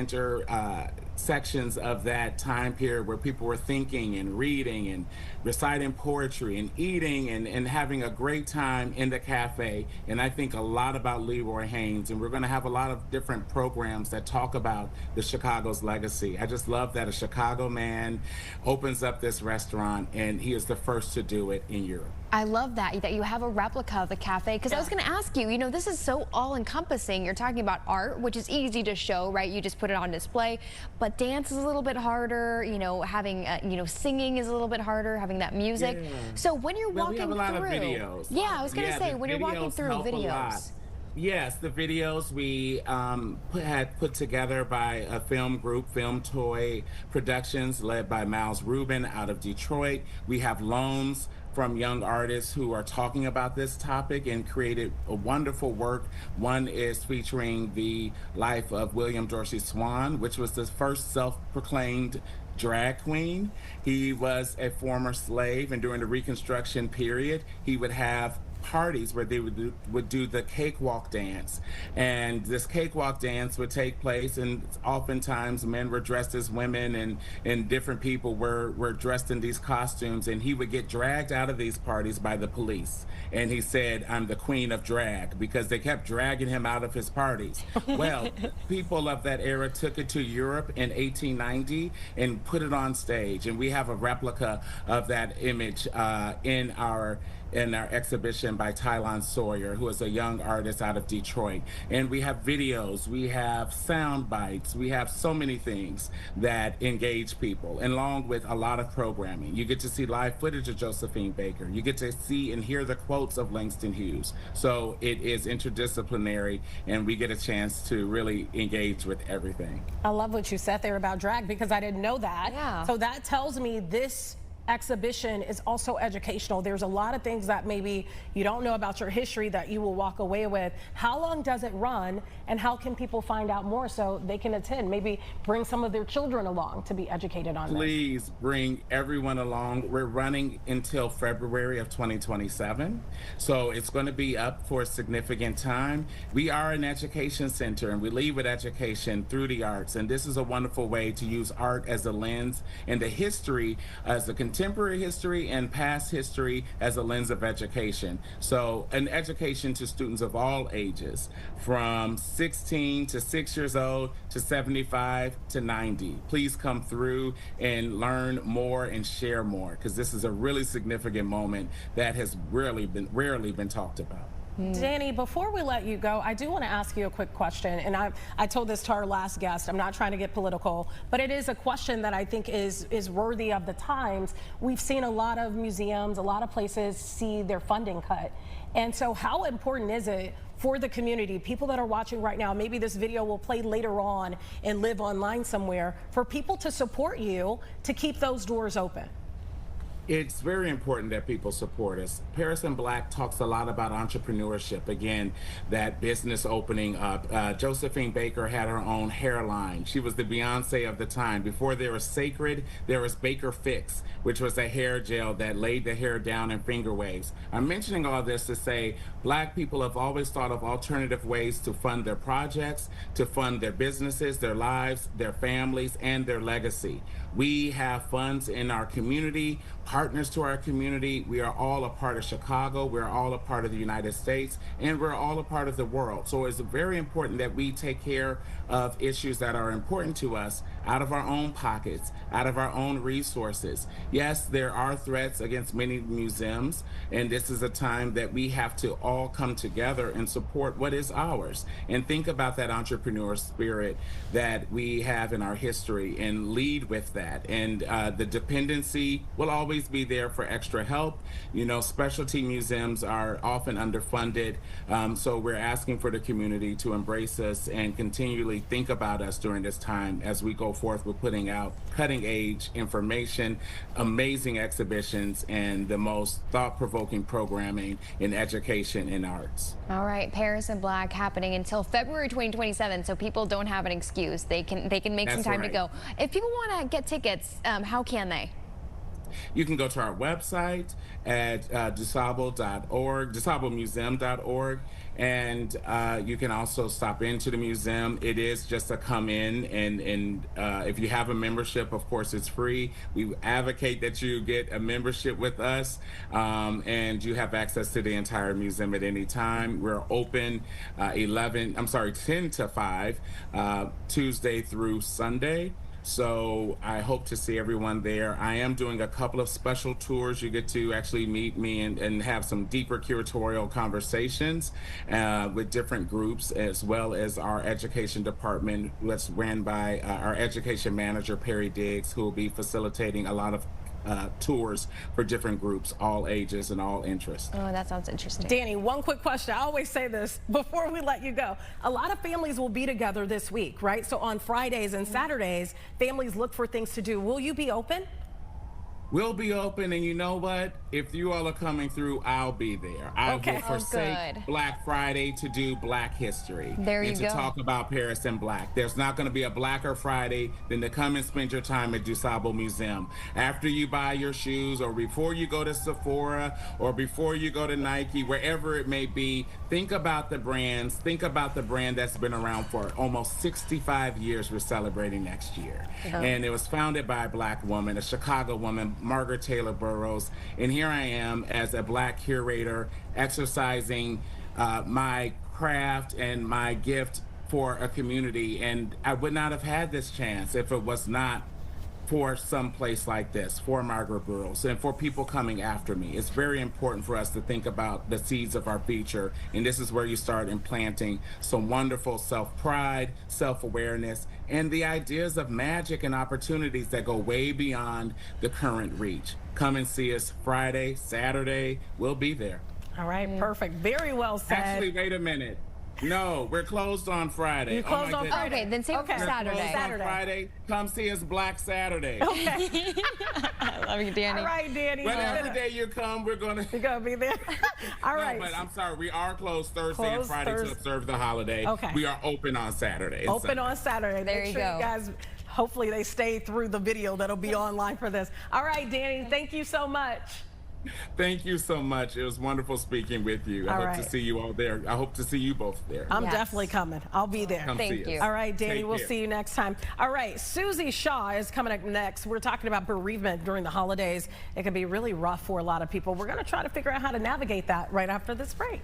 sections of that time period where people were thinking and reading and reciting poetry and eating and having a great time in the cafe. And I think a lot about Leroy Haynes, and we're going to have a lot of different programs that talk about the Chicago's legacy. I just love that a Chicago man opens up this restaurant, and he is the first to do it in Europe. I love that you have a replica of the cafe, because I was going to ask you, this is so all-encompassing. You're talking about art, which is easy to show, right? You just put it on display, but dance is a little bit harder, having, singing is a little bit harder, having that music. Yeah. So when you're walking through... we have a lot of videos. Yeah, I was going to say, when you're walking through videos... Yes, the videos we had put together by a film group, Film Toy Productions, led by Miles Rubin out of Detroit. We have loans from young artists who are talking about this topic and created a wonderful work. One is featuring the life of William Dorsey Swann, which was the first self-proclaimed drag queen. He was a former slave, and during the Reconstruction period, he would have parties where they would do the cakewalk dance, and this cakewalk dance would take place, and oftentimes men were dressed as women, and different people were dressed in these costumes, and he would get dragged out of these parties by the police, and he said, "I'm the queen of drag," because they kept dragging him out of his parties. Well, people of that era took it to Europe in 1890 and put it on stage, and we have a replica of that image in our exhibition by Tylon Sawyer, who is a young artist out of Detroit. And we have videos, we have sound bites, we have so many things that engage people, and along with a lot of programming. You get to see live footage of Josephine Baker. You get to see and hear the quotes of Langston Hughes. So it is interdisciplinary, and we get a chance to really engage with everything. I love what you said there about drag, because I didn't know that. Yeah. So that tells me this exhibition is also educational. There's a lot of things that maybe you don't know about your history that you will walk away with. How long does it run, and how can people find out more so they can attend? Maybe bring some of their children along to be educated on this. Please bring everyone along. We're running until February of 2027, so it's going to be up for a significant time. We are an education center, and we lead with education through the arts, and this is a wonderful way to use art as a lens, and the history as a contemporary history and past history as a lens of education. So an education to students of all ages, from 16 to 6 years old to 75 to 90. Please come through and learn more and share more, because this is a really significant moment that has rarely been talked about. Danny, before we let you go, I do want to ask you a quick question, and I told this to our last guest. I'm not trying to get political, but it is a question that I think is worthy of the times. We've seen a lot of museums, a lot of places see their funding cut, and so how important is it for the community, people that are watching right now, maybe this video will play later on and live online somewhere, for people to support you to keep those doors open? It's very important that people support us. Paris in Black talks a lot about entrepreneurship. Again, that business opening up. Josephine Baker had her own hairline. She was the Beyonce of the time. Before there was Sacred, there was Baker Fix, which was a hair gel that laid the hair down in finger waves. I'm mentioning all this to say Black people have always thought of alternative ways to fund their projects, to fund their businesses, their lives, their families, and their legacy. We have funds in our community, partners to our community. We are all a part of Chicago. We're all a part of the United States, and we're all a part of the world. So it's very important that we take care of issues that are important to us out of our own pockets, out of our own resources. Yes, there are threats against many museums, and this is a time that we have to all come together and support what is ours and think about that entrepreneur spirit that we have in our history and lead with that. And the dependency will always be there for extra help. You know, specialty museums are often underfunded, so we're asking for the community to embrace us and continually think about us during this time as we go forth with putting out cutting-edge information, amazing exhibitions, and the most thought-provoking programming in education and arts. All right, Paris in Black happening until February 2027, so people don't have an excuse. They can make some time to go. If people want to get tickets, how can they? You can go to our website at DuSable.org, DuSableMuseum.org, and you can also stop into the museum. It is just a come in, and if you have a membership, of course, it's free. We advocate that you get a membership with us, and you have access to the entire museum at any time. We're open 10 to 5, Tuesday through Sunday. So I hope to see everyone there. I am doing a couple of special tours. You get to actually meet me and have some deeper curatorial conversations with different groups, as well as our education department, that's ran by our education manager, Perry Diggs, who will be facilitating a lot of tours for different groups, all ages and all interests. Oh, that sounds interesting. Danny, one quick question. I always say this before we let you go. A lot of families will be together this week, right? So on Fridays and Saturdays, families look for things to do. Will you be open? We'll be open, and you know what? If you all are coming through, I'll be there. I will forsake Black Friday to do Black history. There you and to talk about Paris in Black. There's not going to be a Blacker Friday than to come and spend your time at DuSable Museum. After you buy your shoes, or before you go to Sephora, or before you go to Nike, wherever it may be, think about the brands. Think about the brand that's been around for almost 65 years. We're celebrating next year. And it was founded by a Black woman, a Chicago woman, Margaret Taylor Burroughs, and here I am as a Black curator exercising my craft and my gift for a community, and I would not have had this chance if it was not for some place like this, for Margaret Burroughs, and for people coming after me. It's very important for us to think about the seeds of our future, and this is where you start implanting some wonderful self-pride, self-awareness, and the ideas of magic and opportunities that go way beyond the current reach. Come and see us Friday, Saturday. We'll be there. All right, perfect. Very well said. Actually, wait a minute. No, we're closed on Friday. You closed on Friday? Okay, then save it for Saturday. We're closed on Friday. Come see us Black Saturday. Okay. I love you, Danny. All right, Danny. Whatever day you come, we're going to... You're going to be there? All right. No, but I'm sorry. We are closed Thursday and Friday to observe the holiday. Okay. We are open on Saturday. Open on Saturday. There you go. You guys, hopefully they stay through the video that'll be online for this. All right, Danny, thank you so much. Thank you so much. It was wonderful speaking with you. I hope to see you all there. I hope to see you both there. I'm definitely coming. I'll be there. Thank you. All right, Danny, we'll see you next time. All right, Susie Shaw is coming up next. We're talking about bereavement during the holidays. It can be really rough for a lot of people. We're going to try to figure out how to navigate that right after this break.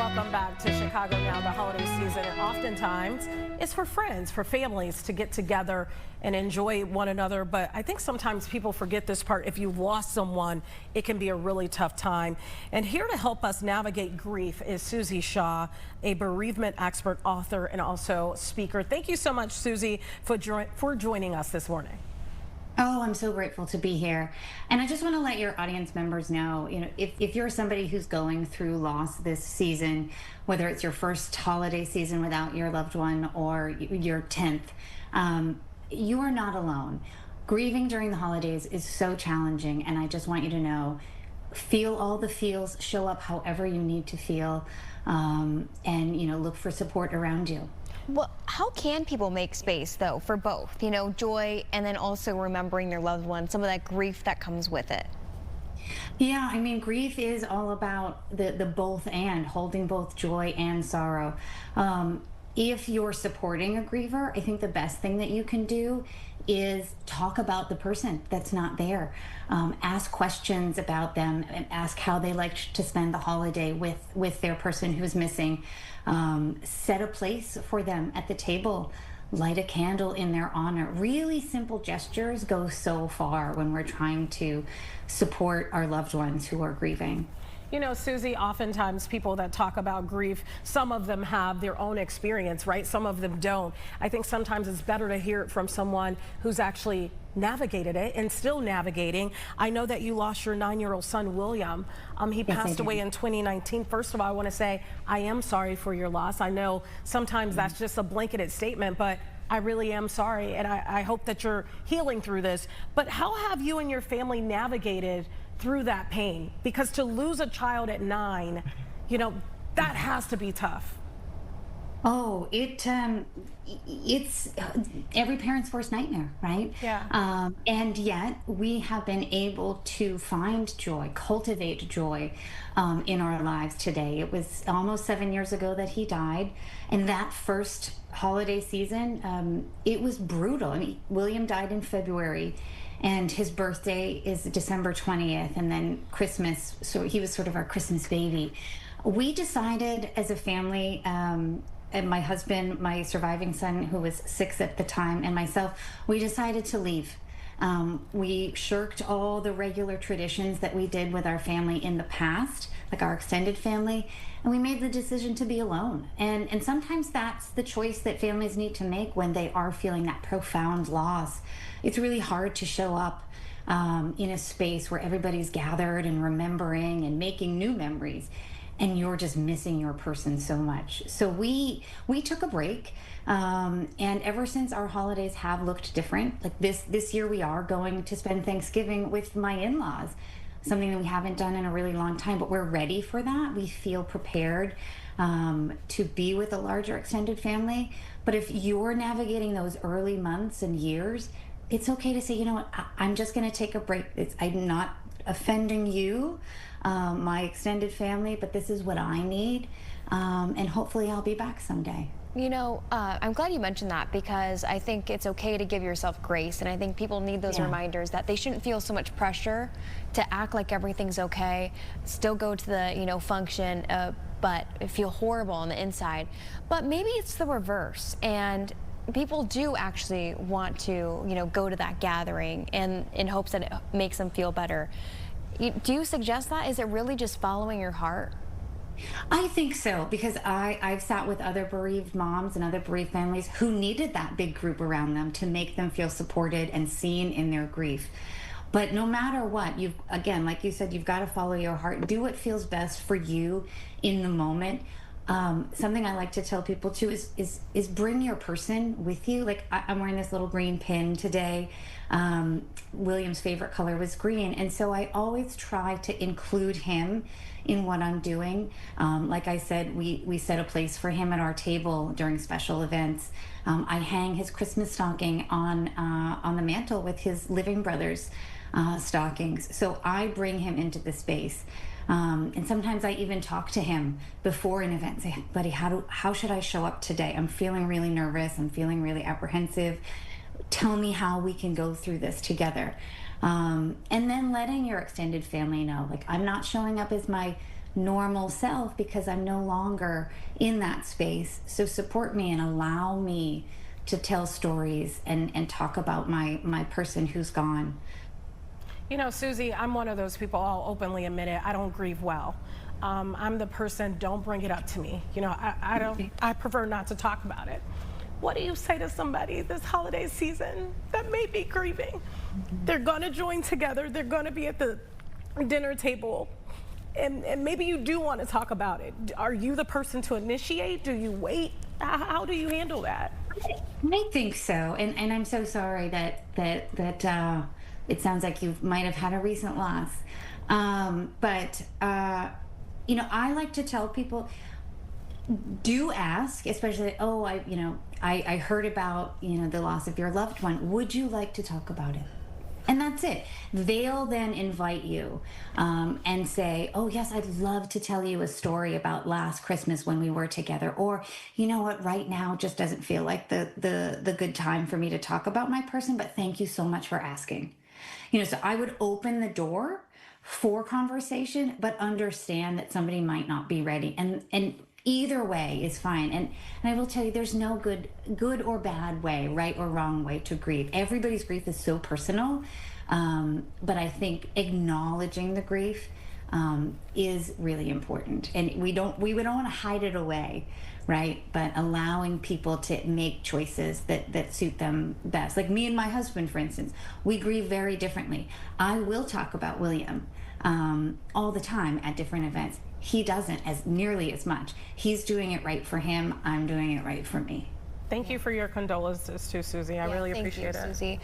Welcome back to Chicago Now. The holiday season, and oftentimes it's for friends, for families to get together and enjoy one another. But I think sometimes people forget this part. If you've lost someone, it can be a really tough time. And here to help us navigate grief is Susie Shaw, a bereavement expert, author, and also speaker. Thank you so much, Susie, for joining us this morning. Oh, I'm so grateful to be here. And I just want to let your audience members know, if you're somebody who's going through loss this season, whether it's your first holiday season without your loved one or your 10th, you are not alone. Grieving during the holidays is so challenging, and I just want you to know, feel all the feels, show up however you need to feel, and look for support around you. Well, how can people make space, though, for both, joy and then also remembering their loved one, some of that grief that comes with it? Yeah, I mean, grief is all about the both and, holding both joy and sorrow. If you're supporting a griever, I think the best thing that you can do is talk about the person that's not there. Ask questions about them and ask how they liked to spend the holiday with their person who's missing. Set a place for them at the table. Light a candle in their honor. Really simple gestures go so far when we're trying to support our loved ones who are grieving. You know, Susie, oftentimes people that talk about grief, some of them have their own experience, right? Some of them don't. I think sometimes it's better to hear it from someone who's actually navigated it and still navigating. I know that you lost your 9-year-old son, William. He passed away in 2019. First of all, I want to say I am sorry for your loss. I know sometimes that's just a blanketed statement, but I really am sorry, and I hope that you're healing through this. But how have you and your family navigated through that pain? Because to lose a child at 9, that has to be tough. Oh, it's every parent's worst nightmare, right? Yeah. And yet we have been able to find joy, cultivate joy in our lives today. It was almost 7 years ago that he died, and that first holiday season, it was brutal. I mean, William died in February, and his birthday is December 20th, and then Christmas, so he was sort of our Christmas baby. We decided as a family, and my husband, my surviving son, who was 6 at the time, and myself, we decided to leave. We shirked all the regular traditions that we did with our family in the past, like our extended family, and we made the decision to be alone. And sometimes that's the choice that families need to make when they are feeling that profound loss. It's really hard to show up in a space where everybody's gathered and remembering and making new memories, and you're just missing your person so much. So we took a break, and ever since, our holidays have looked different. Like this year we are going to spend Thanksgiving with my in-laws, something that we haven't done in a really long time, but we're ready for that. We feel prepared to be with a larger extended family. But if you're navigating those early months and years, it's okay to say, you know what, I'm just gonna take a break. I'm not offending you, my extended family, but this is what I need, and hopefully I'll be back someday. I'm glad you mentioned that, because I think it's okay to give yourself grace, and I think people need those reminders that they shouldn't feel so much pressure to act like everything's okay, still go to the function, but feel horrible on the inside. But maybe it's the reverse, and people do actually want to go to that gathering and in hopes that it makes them feel better. Do you suggest that? Is it really just following your heart? I think so, because I've sat with other bereaved moms and other bereaved families who needed that big group around them to make them feel supported and seen in their grief. But no matter what, again, like you said, you've got to follow your heart. Do what feels best for you in the moment. Something I like to tell people too is bring your person with you. Like I'm wearing this little green pin today. William's favorite color was green, and so I always try to include him in what I'm doing. Like I said, we set a place for him at our table during special events. I hang his Christmas stocking on the mantle with his living brother's stockings. So I bring him into the space. And sometimes I even talk to him before an event, say, buddy, how should I show up today? I'm feeling really nervous. I'm feeling really apprehensive. Tell me how we can go through this together. And then letting your extended family know, like, I'm not showing up as my normal self because I'm no longer in that space. So support me and allow me to tell stories and talk about my person who's gone. You know, Susie, I'm one of those people, I'll openly admit it, I don't grieve well. I'm the person, don't bring it up to me. You know, I prefer not to talk about it. What do you say to somebody this holiday season that may be grieving? They're gonna join together, they're gonna be at the dinner table, and maybe you do want to talk about it. Are you the person to initiate? Do you wait? How do you handle that? I think so, and I'm so sorry that it sounds like you might have had a recent loss. You know, I like to tell people, do ask, especially, oh, I heard about, you know, the loss of your loved one. Would you like to talk about it? And that's it. They'll then invite you and say, oh, yes, I'd love to tell you a story about last Christmas when we were together. Or, you know what, right now just doesn't feel like the good time for me to talk about my person, but thank you so much for asking. You know, so I would open the door for conversation, but understand that somebody might not be ready. And either way is fine. And I will tell you, there's no good or bad way, right or wrong way to grieve. Everybody's grief is so personal. But I think acknowledging the grief is really important. And we don't want to hide it away, right? But allowing people to make choices that suit them best. Like me and my husband, for instance, we grieve very differently. I will talk about William all the time at different events. He doesn't as nearly as much. He's doing it right for him. I'm doing it right for me. Thank you for your condolences too, Susie. I really appreciate it. Thank you, Susie.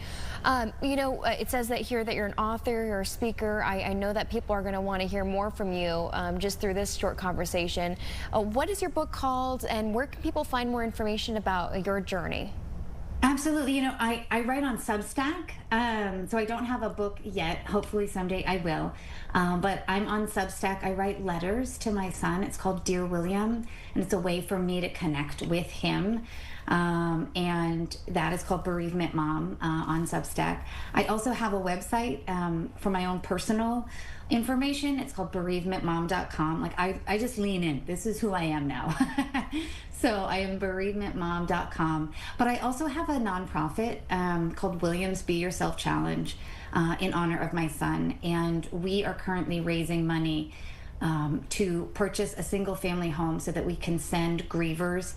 You know, it says that here that you're an author, you're a speaker. I know that people are going to want to hear more from you just through this short conversation. What is your book called, and where can people find more information about your journey? Absolutely. You know, I write on Substack, so I don't have a book yet. Hopefully someday I will. But I'm on Substack. I write letters to my son. It's called Dear William, and it's a way for me to connect with him. And that is called Bereavement Mom on Substack. I also have a website for my own personal information. It's called bereavementmom.com. Like I just lean in. This is who I am now. So I am bereavementmom.com. But I also have a nonprofit called Williams Be Yourself Challenge in honor of my son. And we are currently raising money to purchase a single family home so that we can send grievers,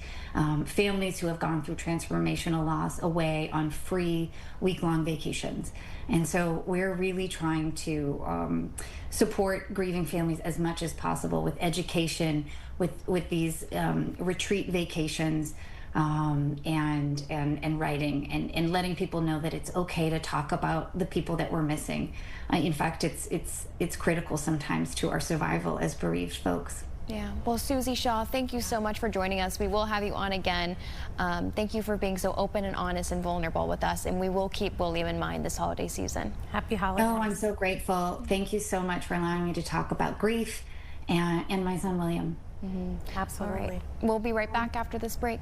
families who have gone through transformational loss, away on free week-long vacations. And so we're really trying to support grieving families as much as possible with education, with these retreat vacations, and writing and letting people know that it's okay to talk about the people that we're missing. In fact, it's critical sometimes to our survival as bereaved folks. Yeah. Well, Susie Shaw, thank you so much for joining us. We will have you on again. Thank you for being so open and honest and vulnerable with us, and we will keep William in mind this holiday season. Happy holidays. Oh, I'm so grateful. Thank you so much for allowing me to talk about grief and my son William. Mm-hmm. Absolutely. All right. We'll be right back after this break.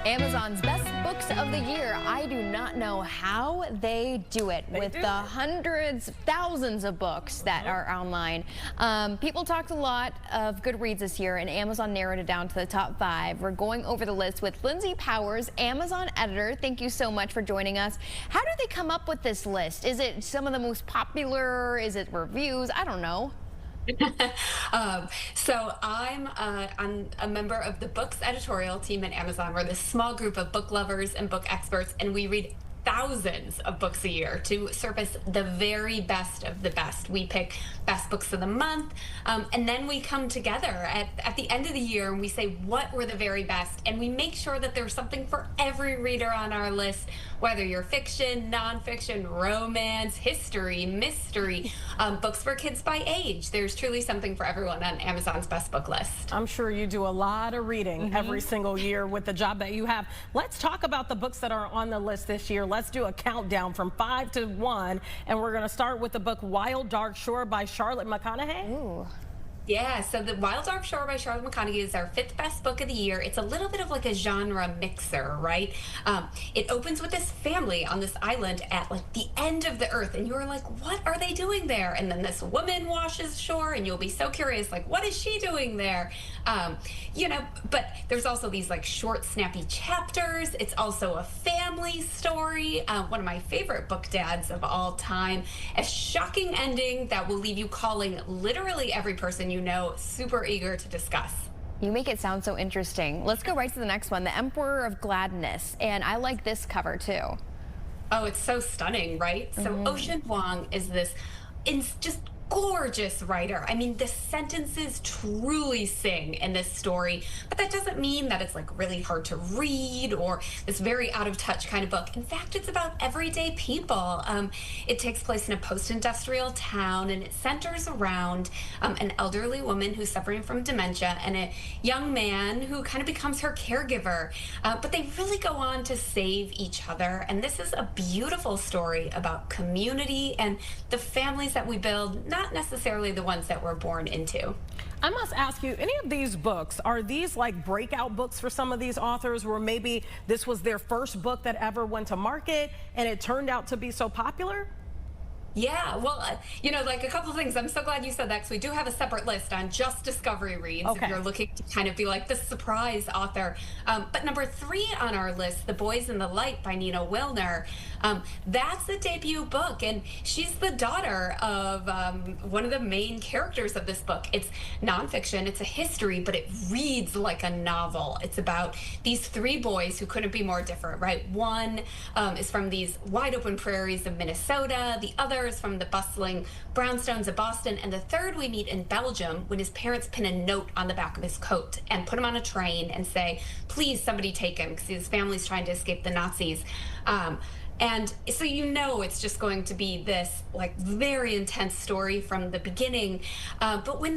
Amazon's best books of the year. I do not know how they do it with the hundreds, thousands of books that are online. People talked a lot of good reads this year, and Amazon narrowed it down to the top 5. We're going over the list with Lindsay Powers, Amazon editor. Thank you so much for joining us. How do they come up with this list? Is it some of the most popular? Is it reviews? I don't know. So I'm a member of the books editorial team at Amazon. We're this small group of book lovers and book experts, and we read thousands of books a year to surface the very best of the best. We pick best books of the month, and then we come together at the end of the year and we say what were the very best, and we make sure that there's something for every reader on our list, whether you're fiction, nonfiction, romance, history, mystery, books for kids by age. There's truly something for everyone on Amazon's best book list. I'm sure you do a lot of reading every single year with the job that you have. Let's talk about the books that are on the list this year. Let's do a countdown from 5 to 1, and we're going to start with the book Wild Dark Shore by Charlotte McConaughey. Ooh. Yeah, so the Wild Dark Shore by Charlotte McConaughey is our 5th best book of the year. It's a little bit of like a genre mixer, right? It opens with this family on this island at like the end of the earth, and you're like, what are they doing there? And then this woman washes shore, and you'll be so curious, like, what is she doing there? You know, but there's also these like short, snappy chapters. It's also a family story. One of my favorite book dads of all time. A shocking ending that will leave you calling literally every person you know, super eager to discuss. You make it sound so interesting. Let's go right to the next one, The Emperor of Gladness. And I like this cover too. Oh, it's so stunning, right? So Ocean Vuong is this just gorgeous writer. I mean, the sentences truly sing in this story, but that doesn't mean that it's like really hard to read or this very out of touch kind of book. In fact, it's about everyday people. It takes place in a post-industrial town, and it centers around an elderly woman who's suffering from dementia and a young man who kind of becomes her caregiver. But they really go on to save each other. And this is a beautiful story about community and the families that we build, not necessarily the ones that we're born into. I must ask you, any of these books, are these like breakout books for some of these authors where maybe this was their first book that ever went to market and it turned out to be so popular? Yeah, well, you know, like a couple of things. I'm so glad you said that, because we do have a separate list on just discovery reads if you're looking to kind of be like the surprise author. But number 3 on our list, The Boys in the Light by Nina Wilner, that's a debut book, and she's the daughter of one of the main characters of this book. It's nonfiction, it's a history, but it reads like a novel. It's about these 3 boys who couldn't be more different, right? One is from these wide open prairies of Minnesota, the other is from the bustling brownstones of Boston, and the third we meet in Belgium when his parents pin a note on the back of his coat and put him on a train and say, please somebody take him, because his family's trying to escape the Nazis. And so you know it's just going to be this like very intense story from the beginning. But when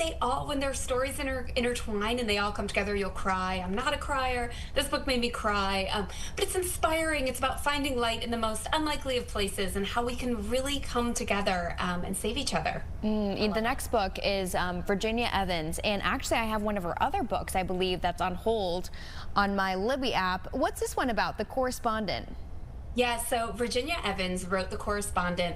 their stories intertwine and they all come together, you'll cry. I'm not a crier. This book made me cry. But it's inspiring. It's about finding light in the most unlikely of places and how we can really come together and save each other. The next book is Virginia Evans. And actually, I have one of her other books, I believe, that's on hold on my Libby app. What's this one about? The Correspondent. Yeah, so Virginia Evans wrote The Correspondent.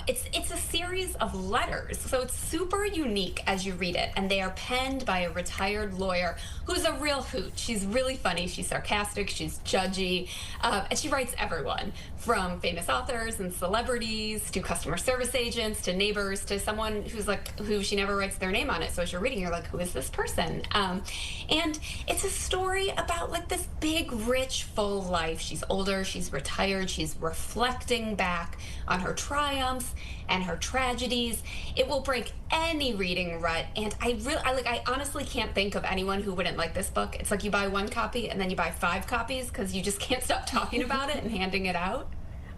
It's a series of letters, so it's super unique as you read it, and they are penned by a retired lawyer who's a real hoot. She's really funny, she's sarcastic, she's judgy, and she writes everyone, from famous authors and celebrities to customer service agents to neighbors to someone who she never writes their name on it. So as you're reading, you're like, who is this person? And it's a story about like this big, rich, full life. She's older, she's retired, she's reflecting back on her triumphs and her tragedies. It will break any reading rut, and I honestly can't think of anyone who wouldn't like this book. It's like you buy 1 copy and then you buy 5 copies because you just can't stop talking about it and handing it out.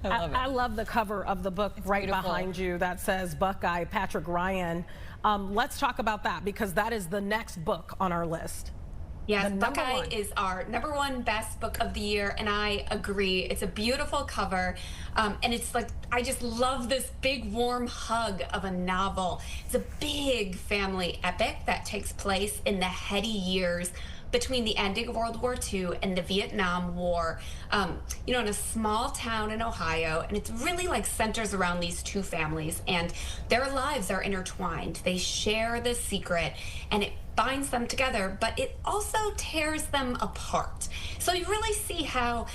I love the cover of the book behind you that says Buckeye, Patrick Ryan. Let's talk about that, because that is the next book on our list. Yes, Buckeye is our #1 best book of the year, and I agree. It's a beautiful cover, and it's like, I just love this big warm hug of a novel. It's a big family epic that takes place in the heady years between the ending of World War II and the Vietnam War, you know, in a small town in Ohio. And it's really like centers around these two families, and their lives are intertwined. They share this secret, and it binds them together, but it also tears them apart. So you really see how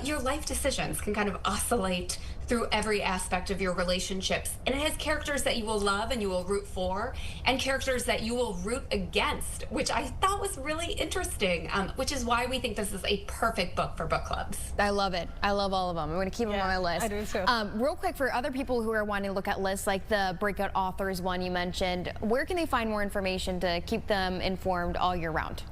your life decisions can kind of oscillate through every aspect of your relationships. And it has characters that you will love and you will root for, and characters that you will root against, which I thought was really interesting, which is why we think this is a perfect book for book clubs. I love it. I love all of them. I'm going to keep them on my list. I do too. Real quick, for other people who are wanting to look at lists like the Breakout Authors one you mentioned, where can they find more information to keep them informed all year round?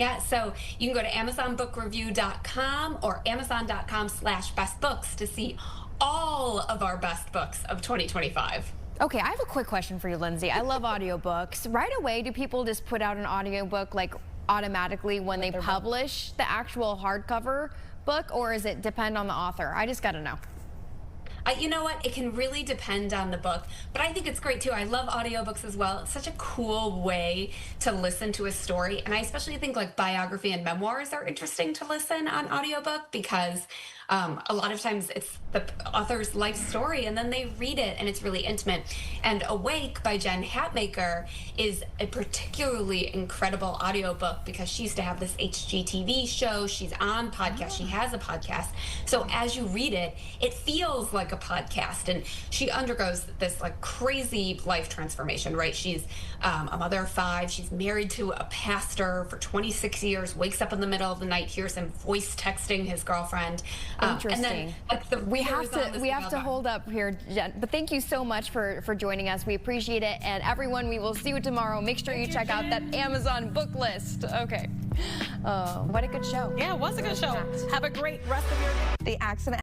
Yeah, so you can go to AmazonBookReview.com or Amazon.com/bestbooks to see all of our best books of 2025. Okay, I have a quick question for you, Lindsay. I love audiobooks. Right away, do people just put out an audiobook like automatically when they publish the actual hardcover book, or does it depend on the author? I just gotta know. You know what? It can really depend on the book, but I think it's great too. I love audiobooks as well. It's such a cool way to listen to a story, and I especially think like biography and memoirs are interesting to listen on audiobook because a lot of times it's the author's life story and then they read it and it's really intimate. And Awake by Jen Hatmaker is a particularly incredible audiobook because she used to have this HGTV show. She's on podcast. She has a podcast. So as you read it, it feels like a podcast, and she undergoes this like crazy life transformation, right? She's a mother of 5. She's married to a pastor for 26 years, wakes up in the middle of the night, hears him voice texting his girlfriend. Interesting. And then, like, we have to hold up here, Jen. But thank you so much for joining us. We appreciate it. And everyone, we will see you tomorrow. Make sure you check out that Amazon book list. Okay. What a good show. Yeah, it was a good show. Have a great rest of your day. The accident.